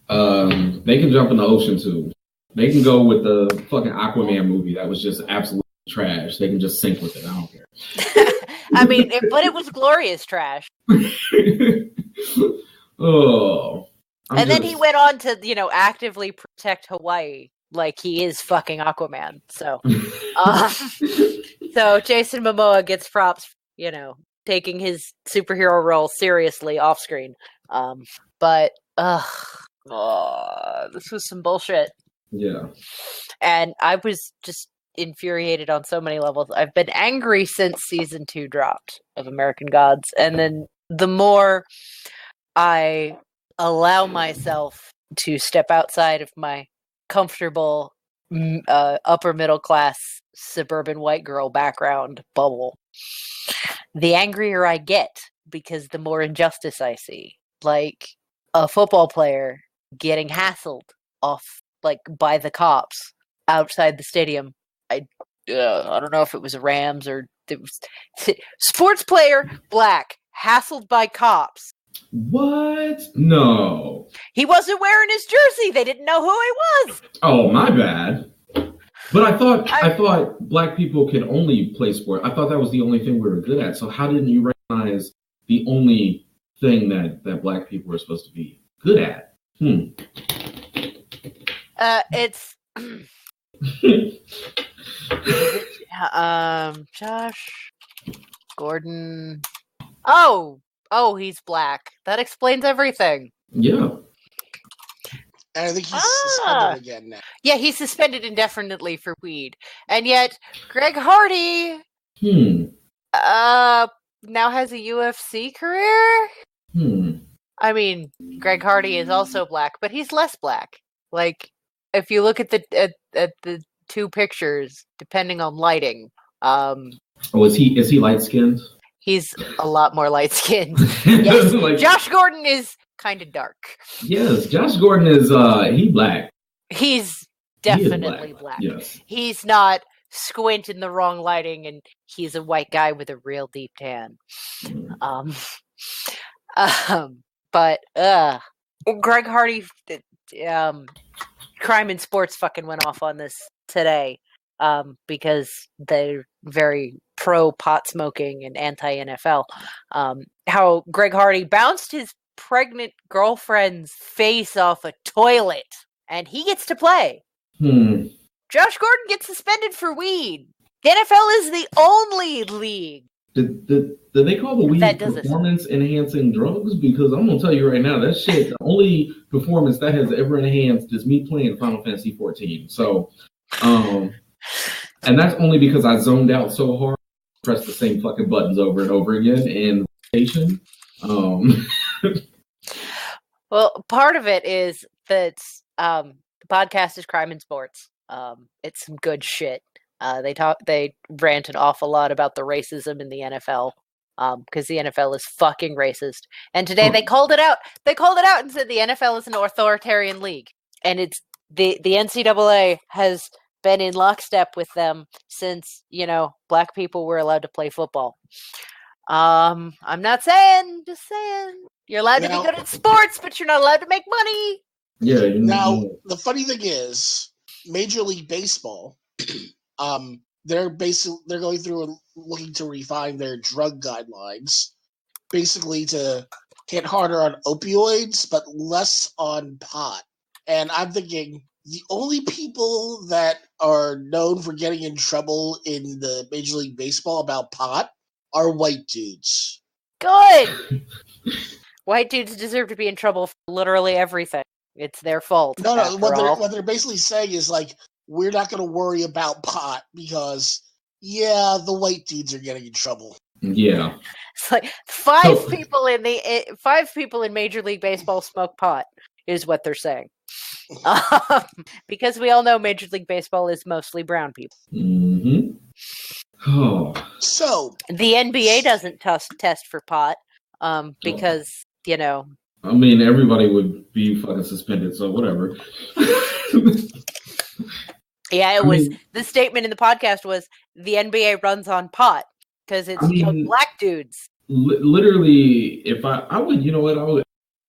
live? They can jump in the ocean too. They can go with the fucking Aquaman movie that was just absolute trash. They can just sink with it. I don't care. I mean, but it was glorious trash. Oh. Then he went on to, actively protect Hawaii like he is fucking Aquaman. So, so Jason Momoa gets props, taking his superhero role seriously off screen. But this was some bullshit. Yeah. And I was just infuriated on so many levels. I've been angry since season 2 dropped of American Gods. And then the more I allow myself to step outside of my comfortable upper middle class suburban white girl background bubble, the angrier I get, because the more injustice I see. Like a football player getting hassled off by the cops outside the stadium. I don't know if it was Rams or it was sports player, black, hassled by cops. What? No. He wasn't wearing his jersey. They didn't know who he was. Oh, my bad. But I thought black people could only play sport. I thought that was the only thing we were good at. So how didn't you recognize the only thing that black people were supposed to be good at? It's Josh Gordon. Oh, he's black. That explains everything. Yeah. And I think he's suspended again now. Yeah, he's suspended indefinitely for weed. And yet, Greg Hardy now has a UFC career? I mean, Greg Hardy is also black, but he's less black. Like, if you look at the two pictures, depending on lighting. Is he light skinned? He's a lot more light skinned. Yes, Josh Gordon is kind of dark. Yes, Josh Gordon is he black. He's definitely black. Yes. He's not squint in the wrong lighting, and he's a white guy with a real deep tan. But Greg Hardy, Crime in Sports fucking went off on this today, because they're very pro pot smoking and anti NFL. How Greg Hardy bounced his pregnant girlfriend's face off a toilet, and he gets to play. Josh Gordon gets suspended for weed. The NFL is the only league. Did they call the weed performance-enhancing drugs? Because I'm going to tell you right now, that shit, the only performance that has ever enhanced is me playing Final Fantasy 14. So, and that's only because I zoned out so hard, pressed the same fucking buttons over and over again, and Well, part of it is that's the podcast is Crime and Sports. It's some good shit. They rant an awful lot about the racism in the NFL. Because the NFL is fucking racist. And today they called it out. They called it out and said the NFL is an authoritarian league. And it's the NCAA has been in lockstep with them since, black people were allowed to play football. I'm not saying, just saying. You're allowed to be good at sports, but you're not allowed to make money. Yeah. Now, the funny thing is, Major League Baseball, they're going through and looking to refine their drug guidelines, basically to hit harder on opioids, but less on pot. And I'm thinking the only people that are known for getting in trouble in the Major League Baseball about pot are white dudes. Good. White dudes deserve to be in trouble for literally everything. It's their fault. No. What they're basically saying is like, we're not going to worry about pot because, the white dudes are getting in trouble. Yeah. It's like five people in Major League Baseball smoke pot is what they're saying. Because we all know Major League Baseball is mostly brown people. Mm-hmm. Oh. So the NBA doesn't test for pot because, I mean, everybody would be fucking suspended, so whatever. Yeah, the statement in the podcast was the NBA runs on pot because it's young black dudes. Literally, if I would, I would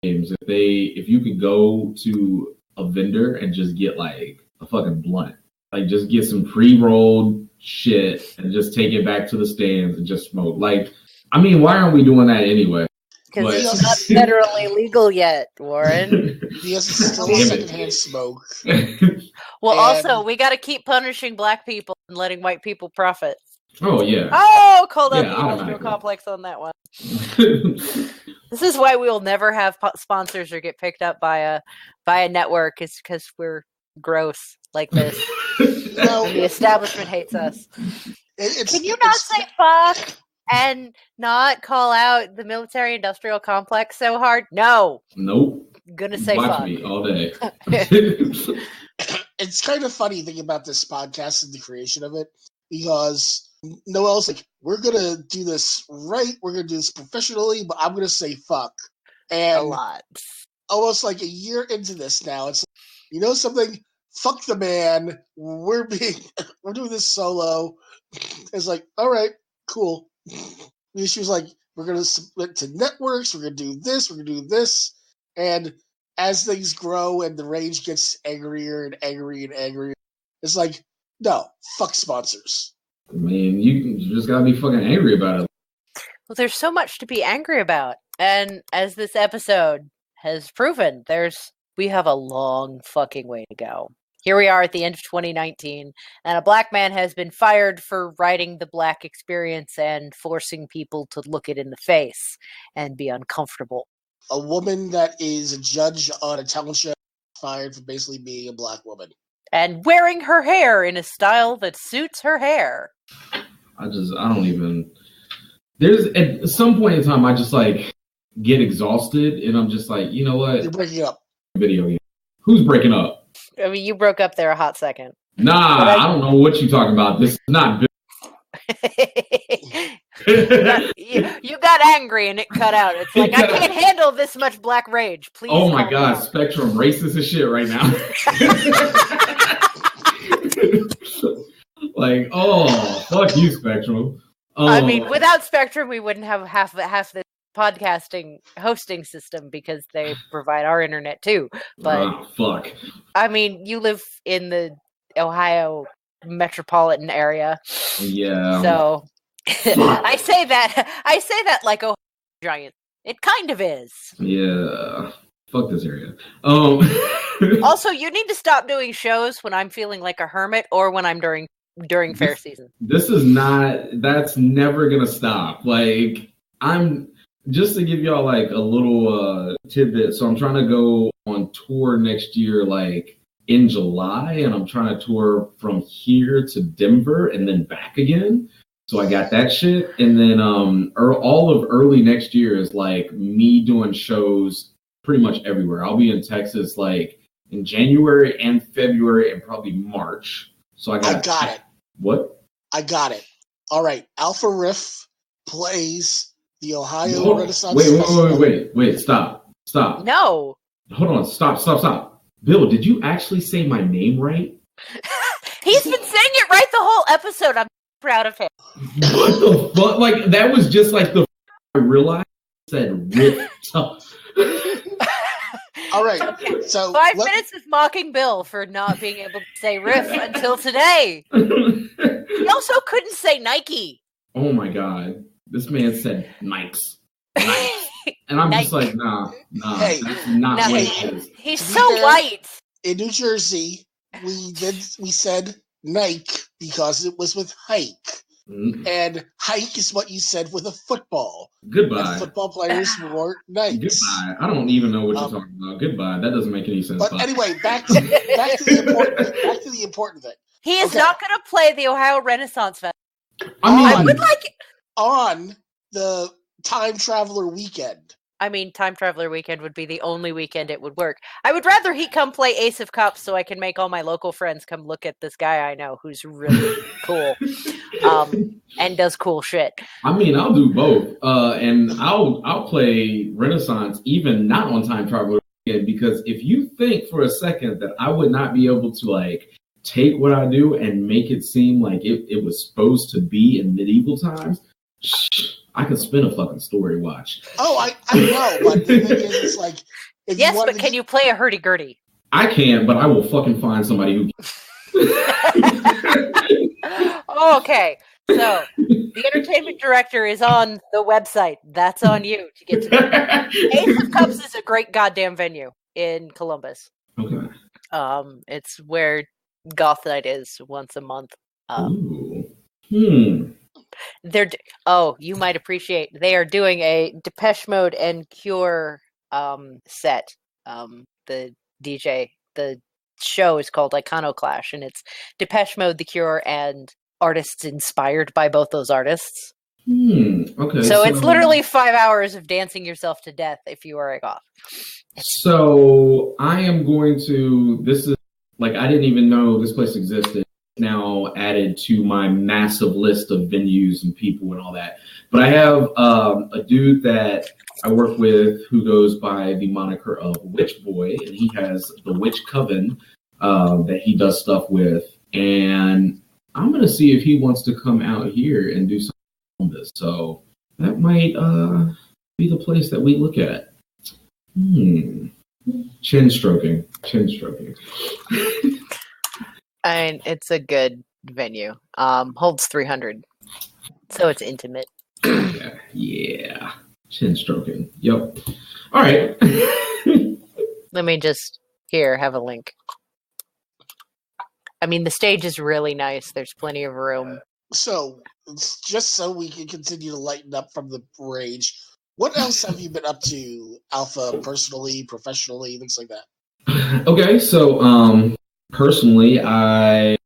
games if you could go to a vendor and just get like a fucking blunt, like just get some pre-rolled shit and just take it back to the stands and just smoke. Like, why aren't we doing that anyway? Because it's not federally legal yet, Warren. Yes, it's still secondhand smoke. Well, also, we got to keep punishing black people and letting white people profit. Oh, yeah. Oh, called out the industrial complex on that one. This is why we will never have sponsors or get picked up by a network. It's because we're gross like this. The establishment hates us. Can you not say fuck and not call out the military-industrial complex so hard? No. Nope. I'm gonna say Watch fuck. me all day. It's kind of funny thinking about this podcast and the creation of it, because Noelle's like, we're going to do this right, we're going to do this professionally, but I'm going to say fuck. And a lot. Almost like a year into this now, it's like, something? Fuck the man. We're doing this solo. It's like, all right, cool. She was like, we're going to submit to networks, we're going to do this, we're going to do this. And as things grow and the rage gets angrier and angrier and angrier, it's like, no, fuck sponsors. You just gotta be fucking angry about it. Well, there's so much to be angry about. And as this episode has proven, we have a long fucking way to go. Here we are at the end of 2019, and a black man has been fired for writing the black experience and forcing people to look it in the face and be uncomfortable. A woman that is a judge on a talent show fired for basically being a black woman. And wearing her hair in a style that suits her hair. I don't even... There's, at some point in time, I just, get exhausted, and I'm just like, you know what? You're breaking up. Video game. Who's breaking up? You broke up there a hot second. Nah, I don't know what you're talking about. This is not... you got angry and it cut out. It's like, I can't handle this much black rage. Please. Oh my God, down. Spectrum racist as shit right now. Fuck you, Spectrum. Without Spectrum, we wouldn't have half the podcasting hosting system because they provide our internet too. But fuck. You live in the Ohio metropolitan area. Yeah. So I say that like a giant. It kind of is. Yeah. Fuck this area. Also, you need to stop doing shows when I'm feeling like a hermit or when I'm during fair season. That's never gonna stop. I'm just to give y'all a little tidbit. So I'm trying to go on tour next year, in July, and I'm trying to tour from here to Denver and then back again. So I got that shit. And then all of early next year is me doing shows pretty much everywhere. I'll be in Texas in January and February and probably March. So I got it. What? I got it. All right. Alpha Riff plays the Ohio Renaissance Festival. Wait. Stop. No. Hold on. Stop. Bill, did you actually say my name right? He's been saying it right the whole episode. I'm proud of him. What the fuck? Like, that was just like the I realized I said Riff. All right. So 5 minutes of mocking Bill for not being able to say Riff until today. He also couldn't say Nike. Oh my god. This man said Nikes. And I'm just like, nah. Hey, that's not what it is. He's so white. In New Jersey, we said Nike because it was with hike. Mm-hmm. And hike is what you said with a football. Goodbye. And football players wore Nikes. Goodbye. I don't even know what you're talking about. Goodbye. That doesn't make any sense. But anyway, back to the important thing. He is not going to play the Ohio Renaissance Festival. I would like it on the Time Traveler weekend. I mean, Time Traveler weekend would be the only weekend it would work. I would rather he come play Ace of Cups so I can make all my local friends come look at this guy I know who's really cool and does cool shit. I mean, I'll do both. And I'll play Renaissance even not on Time Traveler weekend, because if you think for a second that I would not be able to like take what I do and make it seem like it was supposed to be in medieval times, I could spin a fucking story. Watch. Oh, I know, but the thing is, it's like... Yes, but can you play a hurdy-gurdy? I can, but I will fucking find somebody who Okay, so the entertainment director is on the website. That's on you to get to that. Ace of Cups is a great goddamn venue in Columbus. Okay. It's where Goth Night is once a month. You might appreciate they are doing a Depeche Mode and Cure set. The show is called Iconoclash, and it's Depeche Mode, The Cure, and artists inspired by both those artists. Okay. So it's literally 5 hours of dancing yourself to death if you are a goth. So I am going to. This is like I didn't even know this place existed. Now added to my massive list of venues and people and all that. But I have a dude that I work with who goes by the moniker of Witch Boy, and he has the Witch Coven that he does stuff with. And I'm going to see if he wants to come out here and do something on this. So that might be the place that we look at. Chin stroking. And it's a good venue. Holds 300. So it's intimate. Yeah. Chin stroking. Yep. All right. Let me just have a link. I mean, the stage is really nice. There's plenty of room. So, just so we can continue to lighten up from the rage, what else have you been up to, Alpha, personally, professionally, things like that? Okay, so personally, I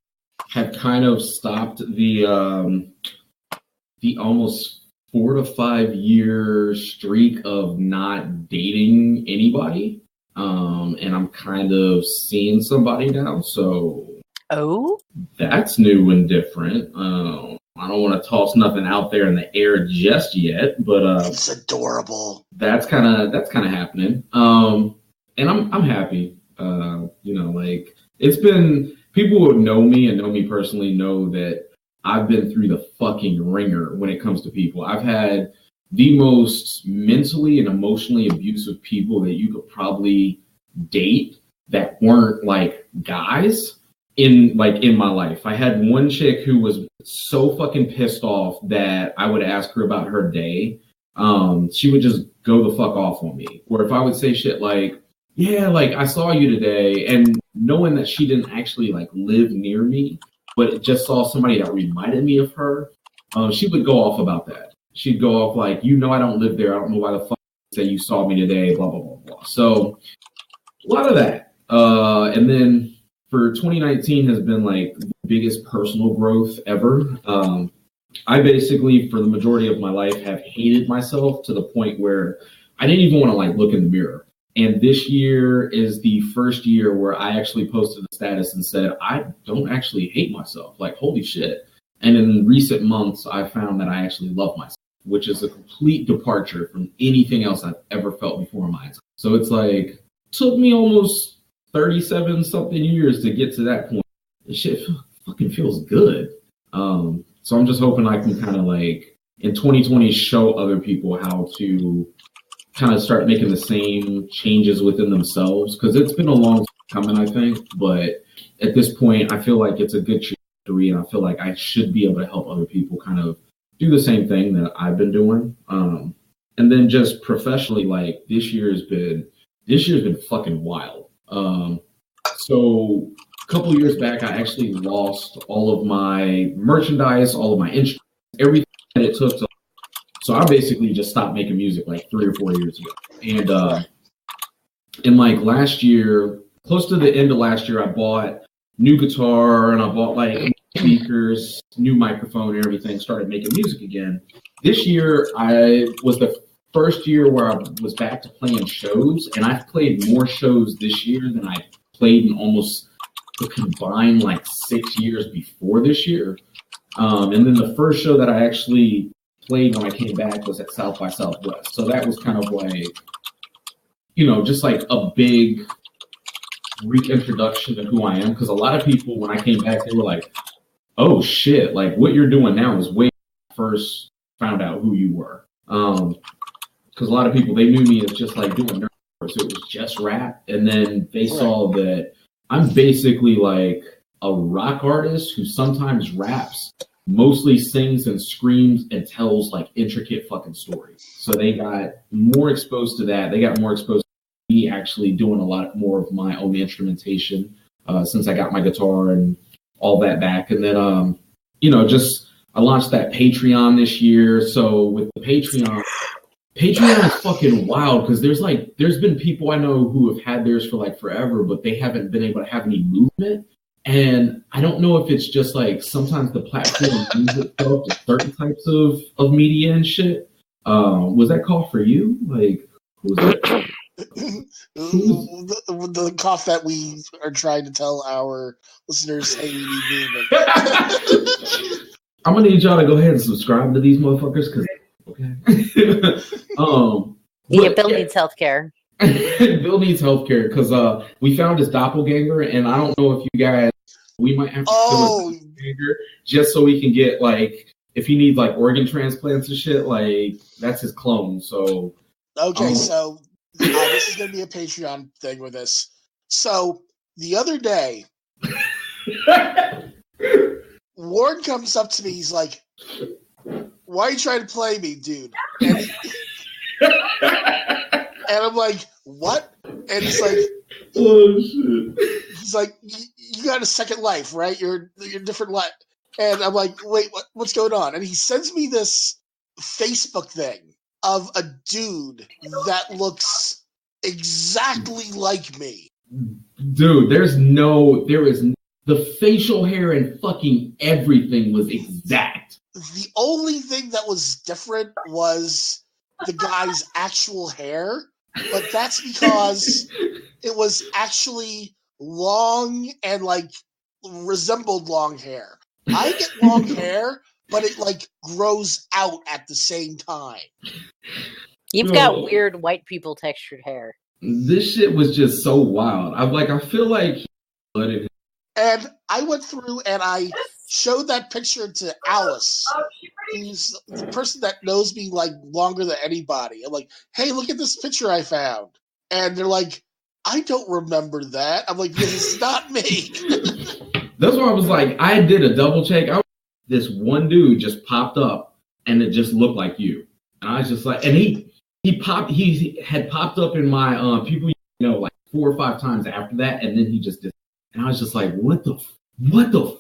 have kind of stopped the almost 4 to 5 year streak of not dating anybody, and I'm kind of seeing somebody now. So that's new and different. I don't want to toss nothing out there in the air just yet, but it's adorable. That's kind of happening, and I'm happy. Like it's been people who know me and know me personally know that I've been through the fucking ringer when it comes to people. I've had the most mentally and emotionally abusive people that you could probably date that weren't like guys in my life. I had one chick who was so fucking pissed off that I would ask her about her day. She would just go the fuck off on me. Or if I would say shit like, yeah, like I saw you today, and knowing that she didn't actually like live near me, but just saw somebody that reminded me of her, she would go off about that. She'd go off like, I don't live there. I don't know why the fuck you say you saw me today, blah, blah, blah, blah. So a lot of that. And then for 2019 has been like the biggest personal growth ever. I basically, for the majority of my life, have hated myself to the point where I didn't even want to like look in the mirror. And this year is the first year where I actually posted a status and said, I don't actually hate myself. Like, holy shit. And in recent months, I found that I actually love myself, which is a complete departure from anything else I've ever felt before in my life. So it's like, took me almost 37 something years to get to that point. This shit fucking feels good. So I'm just hoping I can kind of like, in 2020, show other people how to kind of start making the same changes within themselves, because it's been a long time coming, I think, but at this point I feel like it's a good trajectory, and I feel like I should be able to help other people kind of do the same thing that I've been doing. And then just professionally, like this year's been fucking wild. So a couple of years back, I actually lost all of my merchandise, all of my instruments, everything that it took to. So I basically just stopped making music like 3 or 4 years ago. And in like last year, close to the end of last year, I bought new guitar and I bought like speakers, new microphone and everything, started making music again. This year, I was the first year where I was back to playing shows, and I've played more shows this year than I played in almost the combined like 6 years before this year. And then the first show that I actually played when I came back was at South by Southwest. So that was kind of like, you know, just like a big reintroduction to who I am. Because a lot of people, when I came back, they were like, oh shit, like what you're doing now is way when I first found out who you were. Because a lot of people, they knew me as just like doing nerd, so it was just rap. And then they saw that I'm basically like a rock artist who sometimes raps, mostly sings and screams and tells like intricate fucking stories. So they got more exposed to that. They got more exposed to me actually doing a lot more of my own instrumentation since I got my guitar and all that back. And then, you know, just I launched that Patreon this year. So with the Patreon is fucking wild, because there's been people I know who have had theirs for like forever, but they haven't been able to have any movement. And I don't know if it's just like sometimes the platform lends itself to certain types of media and shit. Was that call for you? Like, who was that? The cough that we are trying to tell our listeners, hey, we need movement. I'm gonna need y'all to go ahead and subscribe to these motherfuckers, because okay. Bill needs healthcare. Bill needs healthcare because we found his doppelganger, and I don't know if you guys, we might have to kill his doppelganger just so we can get like, if he needs like organ transplants and shit, like that's his clone. So okay, so this is gonna be a Patreon thing with this. So the other day, Ward comes up to me. He's like, "Why are you trying to play me, dude?" And I'm like, what? And he's like, oh shit. He's like, you got a second life, right? You're different life. And I'm like, wait, what's going on? And he sends me this Facebook thing of a dude that looks exactly like me. Dude, there is the facial hair and fucking everything was exact. The only thing that was different was the guy's actual hair, but that's because it was actually long and like resembled long hair. I get long hair, but it like grows out at the same time. You've got weird white people textured hair. This shit was just so wild. I feel like and I went through and I showed that picture to Alice, who's the person that knows me like longer than anybody. I'm like, hey, look at this picture I found. And they're like, I don't remember that. I'm like, this is not me. That's why I was like, I did a double check. This one dude just popped up and it just looked like you. And I was just like, and he had popped up in my people, you know, like 4 or 5 times after that. And then he just did. And I was just like, what the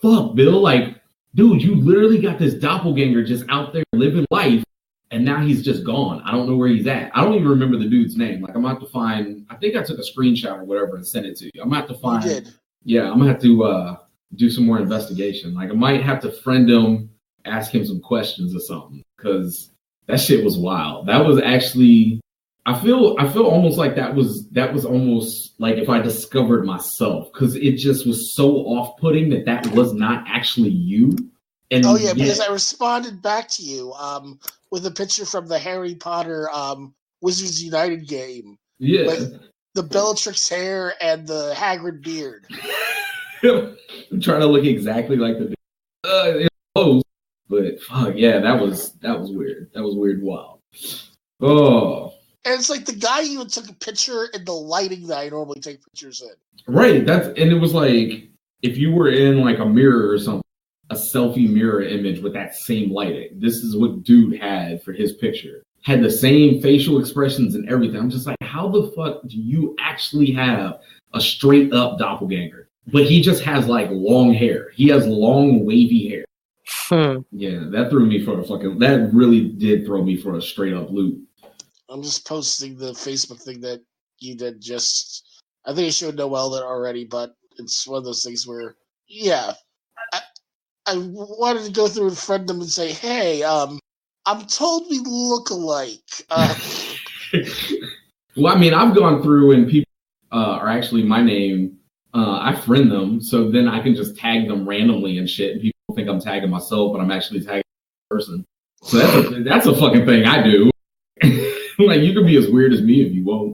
fuck, Bill? Like, dude, you literally got this doppelganger just out there living life, and now he's just gone. I don't know where he's at. I don't even remember the dude's name. Like, I'm going to have to find, I think I took a screenshot or whatever and sent it to you. I'm going to have to find. You did. Yeah, I'm going to have to do some more investigation. Like, I might have to friend him, ask him some questions or something, because that shit was wild. That was actually, I feel almost like that was almost like if I discovered myself, because it just was so off-putting that was not actually you. And because I responded back to you with a picture from the Harry Potter Wizards United game. Yeah. With the Bellatrix hair and the Hagrid beard. I'm trying to look exactly like the close, but fuck yeah, that was weird. That was weird. Wow. Oh. And it's like the guy even took a picture in the lighting that I normally take pictures in. Right. And it was like if you were in like a mirror or something, a selfie mirror image with that same lighting. This is what dude had for his picture. Had the same facial expressions and everything. I'm just like, how the fuck do you actually have a straight up doppelganger? But he just has like long hair. He has long wavy hair. Yeah, that really did throw me for a straight up loop. I'm just posting the Facebook thing that you did I think I showed Noelle that already, but it's one of those things where, yeah, I wanted to go through and friend them and say, hey, I'm told we look alike. Well, I mean, I've gone through and people are actually my name. I friend them, so then I can just tag them randomly and shit. And people think I'm tagging myself, but I'm actually tagging the person. So that's a fucking thing I do. Like, you can be as weird as me if you won't.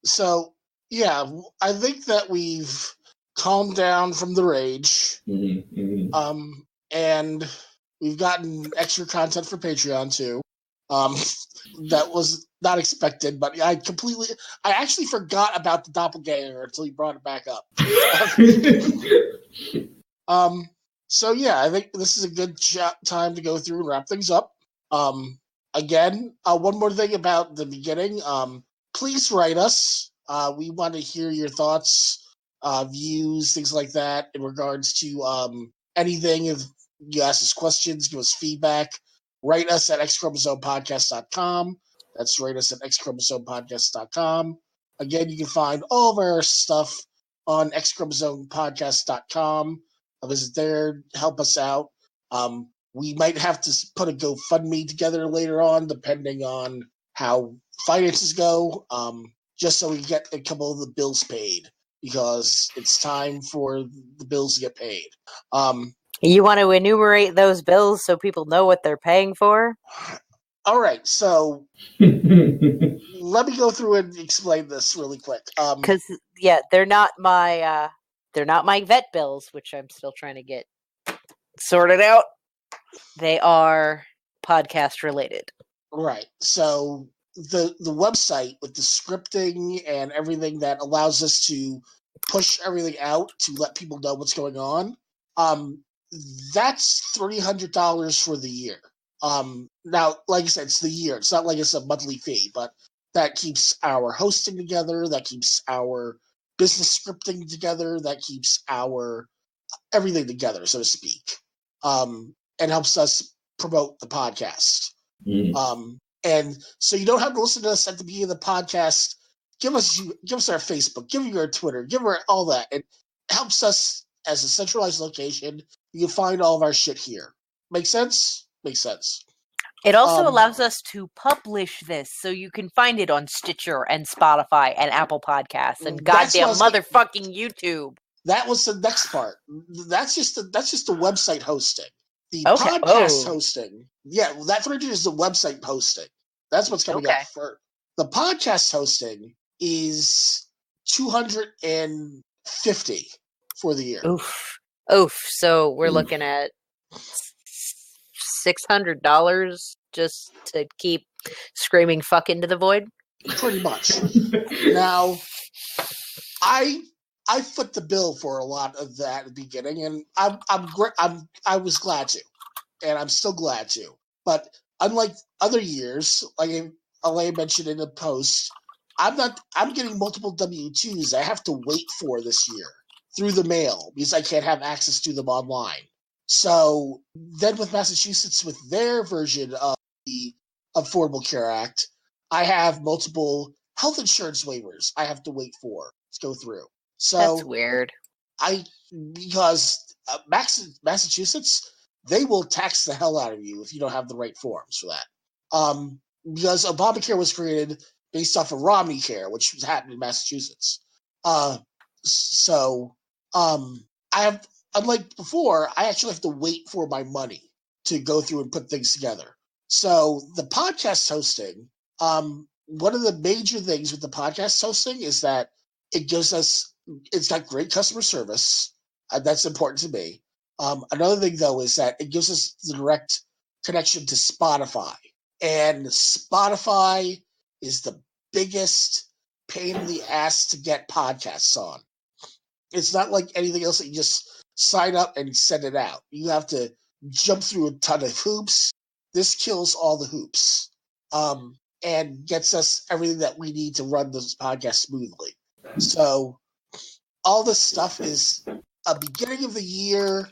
So, yeah, I think that we've calmed down from the rage. And we've gotten extra content for Patreon too. That was not expected, but I actually forgot about the doppelganger until you brought it back up. So yeah, I think this is a good time to go through and wrap things up. Again, one more thing about the beginning. Please write us. We want to hear your thoughts, views, things like that in regards to anything. If you ask us questions, give us feedback, write us at X-Chromosomepodcast.com. That's write us at X-Chromosomepodcast.com. Again, you can find all of our stuff on X-Chromosomepodcast.com. Visit there, help us out. We might have to put a GoFundMe together later on, depending on how finances go, just so we get a couple of the bills paid, because it's time for the bills to get paid. You want to enumerate those bills so people know what they're paying for? All right, so let me go through and explain this really quick. Because they're not my vet bills, which I'm still trying to get sorted out. They are podcast related. Right. So the website with the scripting and everything that allows us to push everything out to let people know what's going on. That's $300 for the year. Now, like I said, it's the year. It's not like it's a monthly fee, but that keeps our hosting together. That keeps our business scripting together. That keeps our everything together, so to speak. And helps us promote the podcast. And so you don't have to listen to us at the beginning of the podcast. Give us our Facebook, give us our Twitter, give her all that. It helps us as a centralized location. You can find all of our shit here. Make sense? Makes sense. It also allows us to publish this, so you can find it on Stitcher and Spotify and Apple Podcasts and goddamn motherfucking YouTube. That was the next part. That's just the website hosting. The podcast hosting, that $300 is the website hosting. That's what's coming up first. The podcast hosting is $250 for the year. Oof. So we're looking at $600 just to keep screaming "fuck" into the void. Pretty much. Now, I foot the bill for a lot of that at the beginning, and I was glad to, and I'm still glad to. But unlike other years, like I mentioned in the post, I'm getting multiple W-2s I have to wait for this year through the mail because I can't have access to them online. So then with Massachusetts, with their version of the Affordable Care Act, I have multiple health insurance waivers I have to wait for to go through. So that's weird. Because Massachusetts, they will tax the hell out of you if you don't have the right forms for that. because Obamacare was created based off of Romney Care, which was happening in Massachusetts. So I have, unlike before, I actually have to wait for my money to go through and put things together. So the podcast hosting, one of the major things with the podcast hosting is that it's got great customer service. That's important to me. Another thing, though, is that it gives us the direct connection to Spotify. And Spotify is the biggest pain in the ass to get podcasts on. It's not like anything else that you just sign up and send it out. You have to jump through a ton of hoops. This kills all the hoops and gets us everything that we need to run this podcast smoothly. So all this stuff is a beginning of the year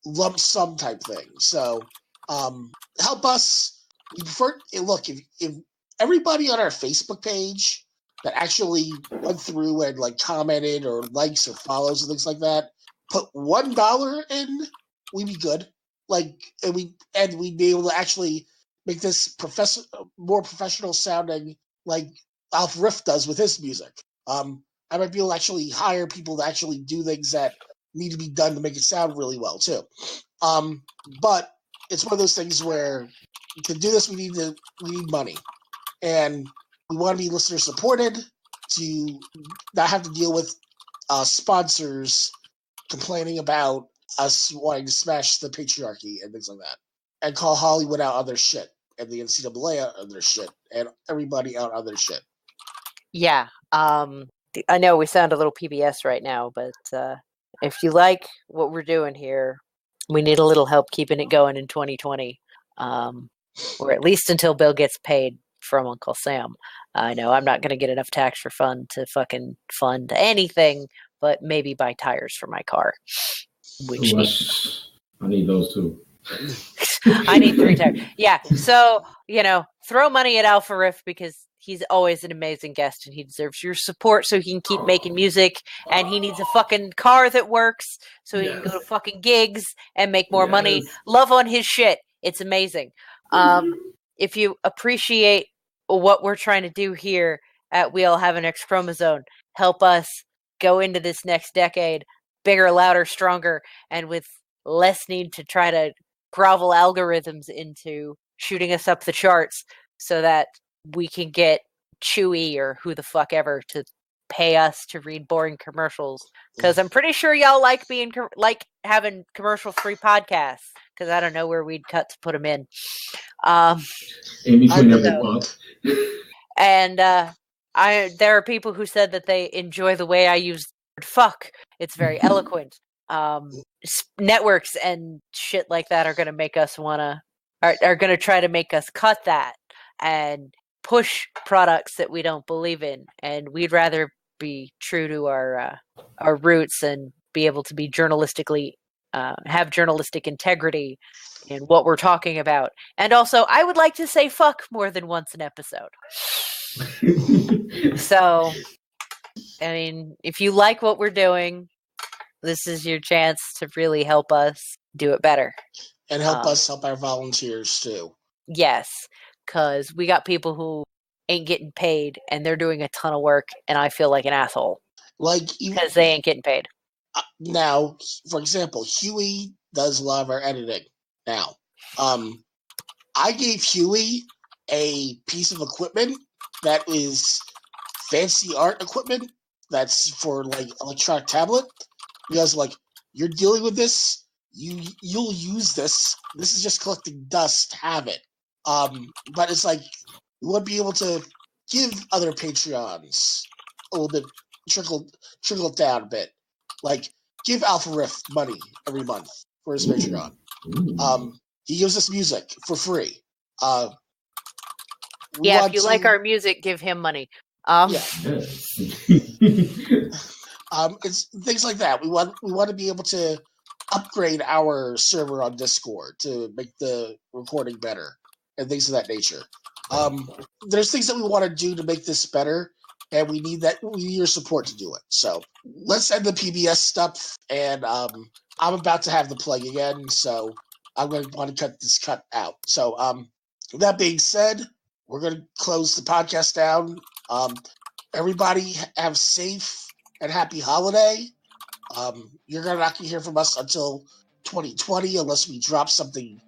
lump sum type thing. So help us. We prefer, look, if everybody on our Facebook page that actually went through and like commented or likes or follows and things like that, put $1 in, we'd be good. Like, and we'd be able to actually make this more professional sounding, like Alf Riff does with his music. I might be able to actually hire people to actually do things that need to be done to make it sound really well too. But it's one of those things where to do this, we need money, and we want to be listener supported to not have to deal with sponsors complaining about us wanting to smash the patriarchy and things like that, and call Hollywood out on their shit, and the NCAA out on their shit, and everybody out on their shit. Yeah. I know we sound a little PBS right now, but if you like what we're doing here, we need a little help keeping it going in 2020, or at least until Bill gets paid from Uncle Sam. I know I'm not going to get enough tax for fun to fucking fund anything, but maybe buy tires for my car. I need those too. I need 3 tires. Yeah. So, throw money at Alpha Riff because he's always an amazing guest and he deserves your support so he can keep making music, and he needs a fucking car that works so he can go to fucking gigs and make more money. Love on his shit. It's amazing. If you appreciate what we're trying to do here at We All Have an X-Chromosome, help us go into this next decade bigger, louder, stronger, and with less need to try to grovel algorithms into shooting us up the charts so that we can get Chewy or who the fuck ever to pay us to read boring commercials. Because I'm pretty sure y'all like having commercial-free podcasts. Because I don't know where we'd cut to put them in. In between every month. And there are people who said that they enjoy the way I use the word fuck. It's very eloquent. Networks and shit like that are going to make us are going to try to make us cut that and push products that we don't believe in, and we'd rather be true to our roots and be able to be journalistically have journalistic integrity in what we're talking about. And also, I would like to say fuck more than once an episode. So, I mean, if you like what we're doing, this is your chance to really help us do it better. And help us help our volunteers too. Yes, because we got people who ain't getting paid and they're doing a ton of work, and I feel like an asshole. Because they ain't getting paid. Now, for example, Huey does a lot of our editing now. I gave Huey a piece of equipment that is fancy art equipment that's for like electronic tablet. Because you're dealing with this, you'll use this. This is just collecting dust. Have it. But it's like we want to be able to give other Patreons a little bit, trickle it down a bit. Like give Alpha Riff money every month for his Patreon. He gives us music for free. If you like our music, give him money. It's things like that. We want to be able to upgrade our server on Discord to make the recording better and things of that nature. There's things that we want to do to make this better, and we need your support to do it. So let's end the PBS stuff, and I'm about to have the plague again, so I'm going to want to cut this cut out. So that being said, we're going to close the podcast down. Everybody have safe and happy holiday. You're not going to hear from us until 2020 unless we drop something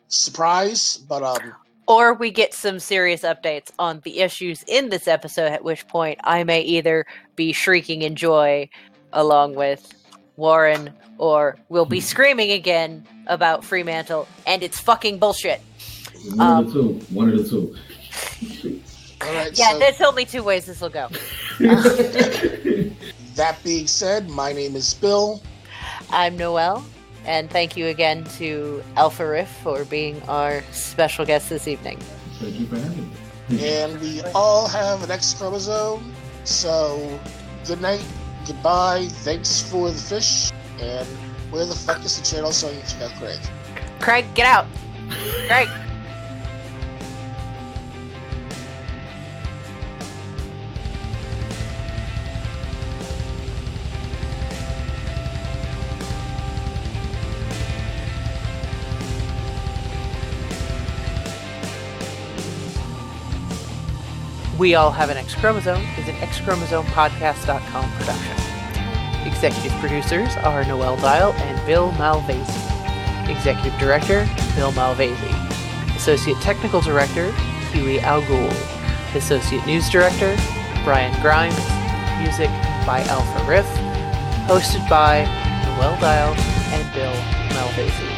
surprise. But or we get some serious updates on the issues in this episode, at which point I may either be shrieking in joy along with Warren, or we'll be screaming again about Freemantle and it's fucking bullshit. One of the two. all right, Yeah, so there's only two ways this will go. that being said, my name is Bill. I'm Noelle, and thank you again to Alpha Riff for being our special guest this evening. Thank you for having me. And we all have an X-Chromosome. So, good night, goodbye, thanks for the fish, and where the fuck is the channel so you can check out Craig? Craig, get out! Craig! We All Have an X-Chromosome is an X-Chromosomepodcast.com production. Executive producers are Noelle Dial and Bill Malvasi. Executive Director, Bill Malvasi. Associate Technical Director, Huey Algol. Associate News Director, Brian Grimes. Music by Alpha Riff. Hosted by Noelle Dial and Bill Malvasi.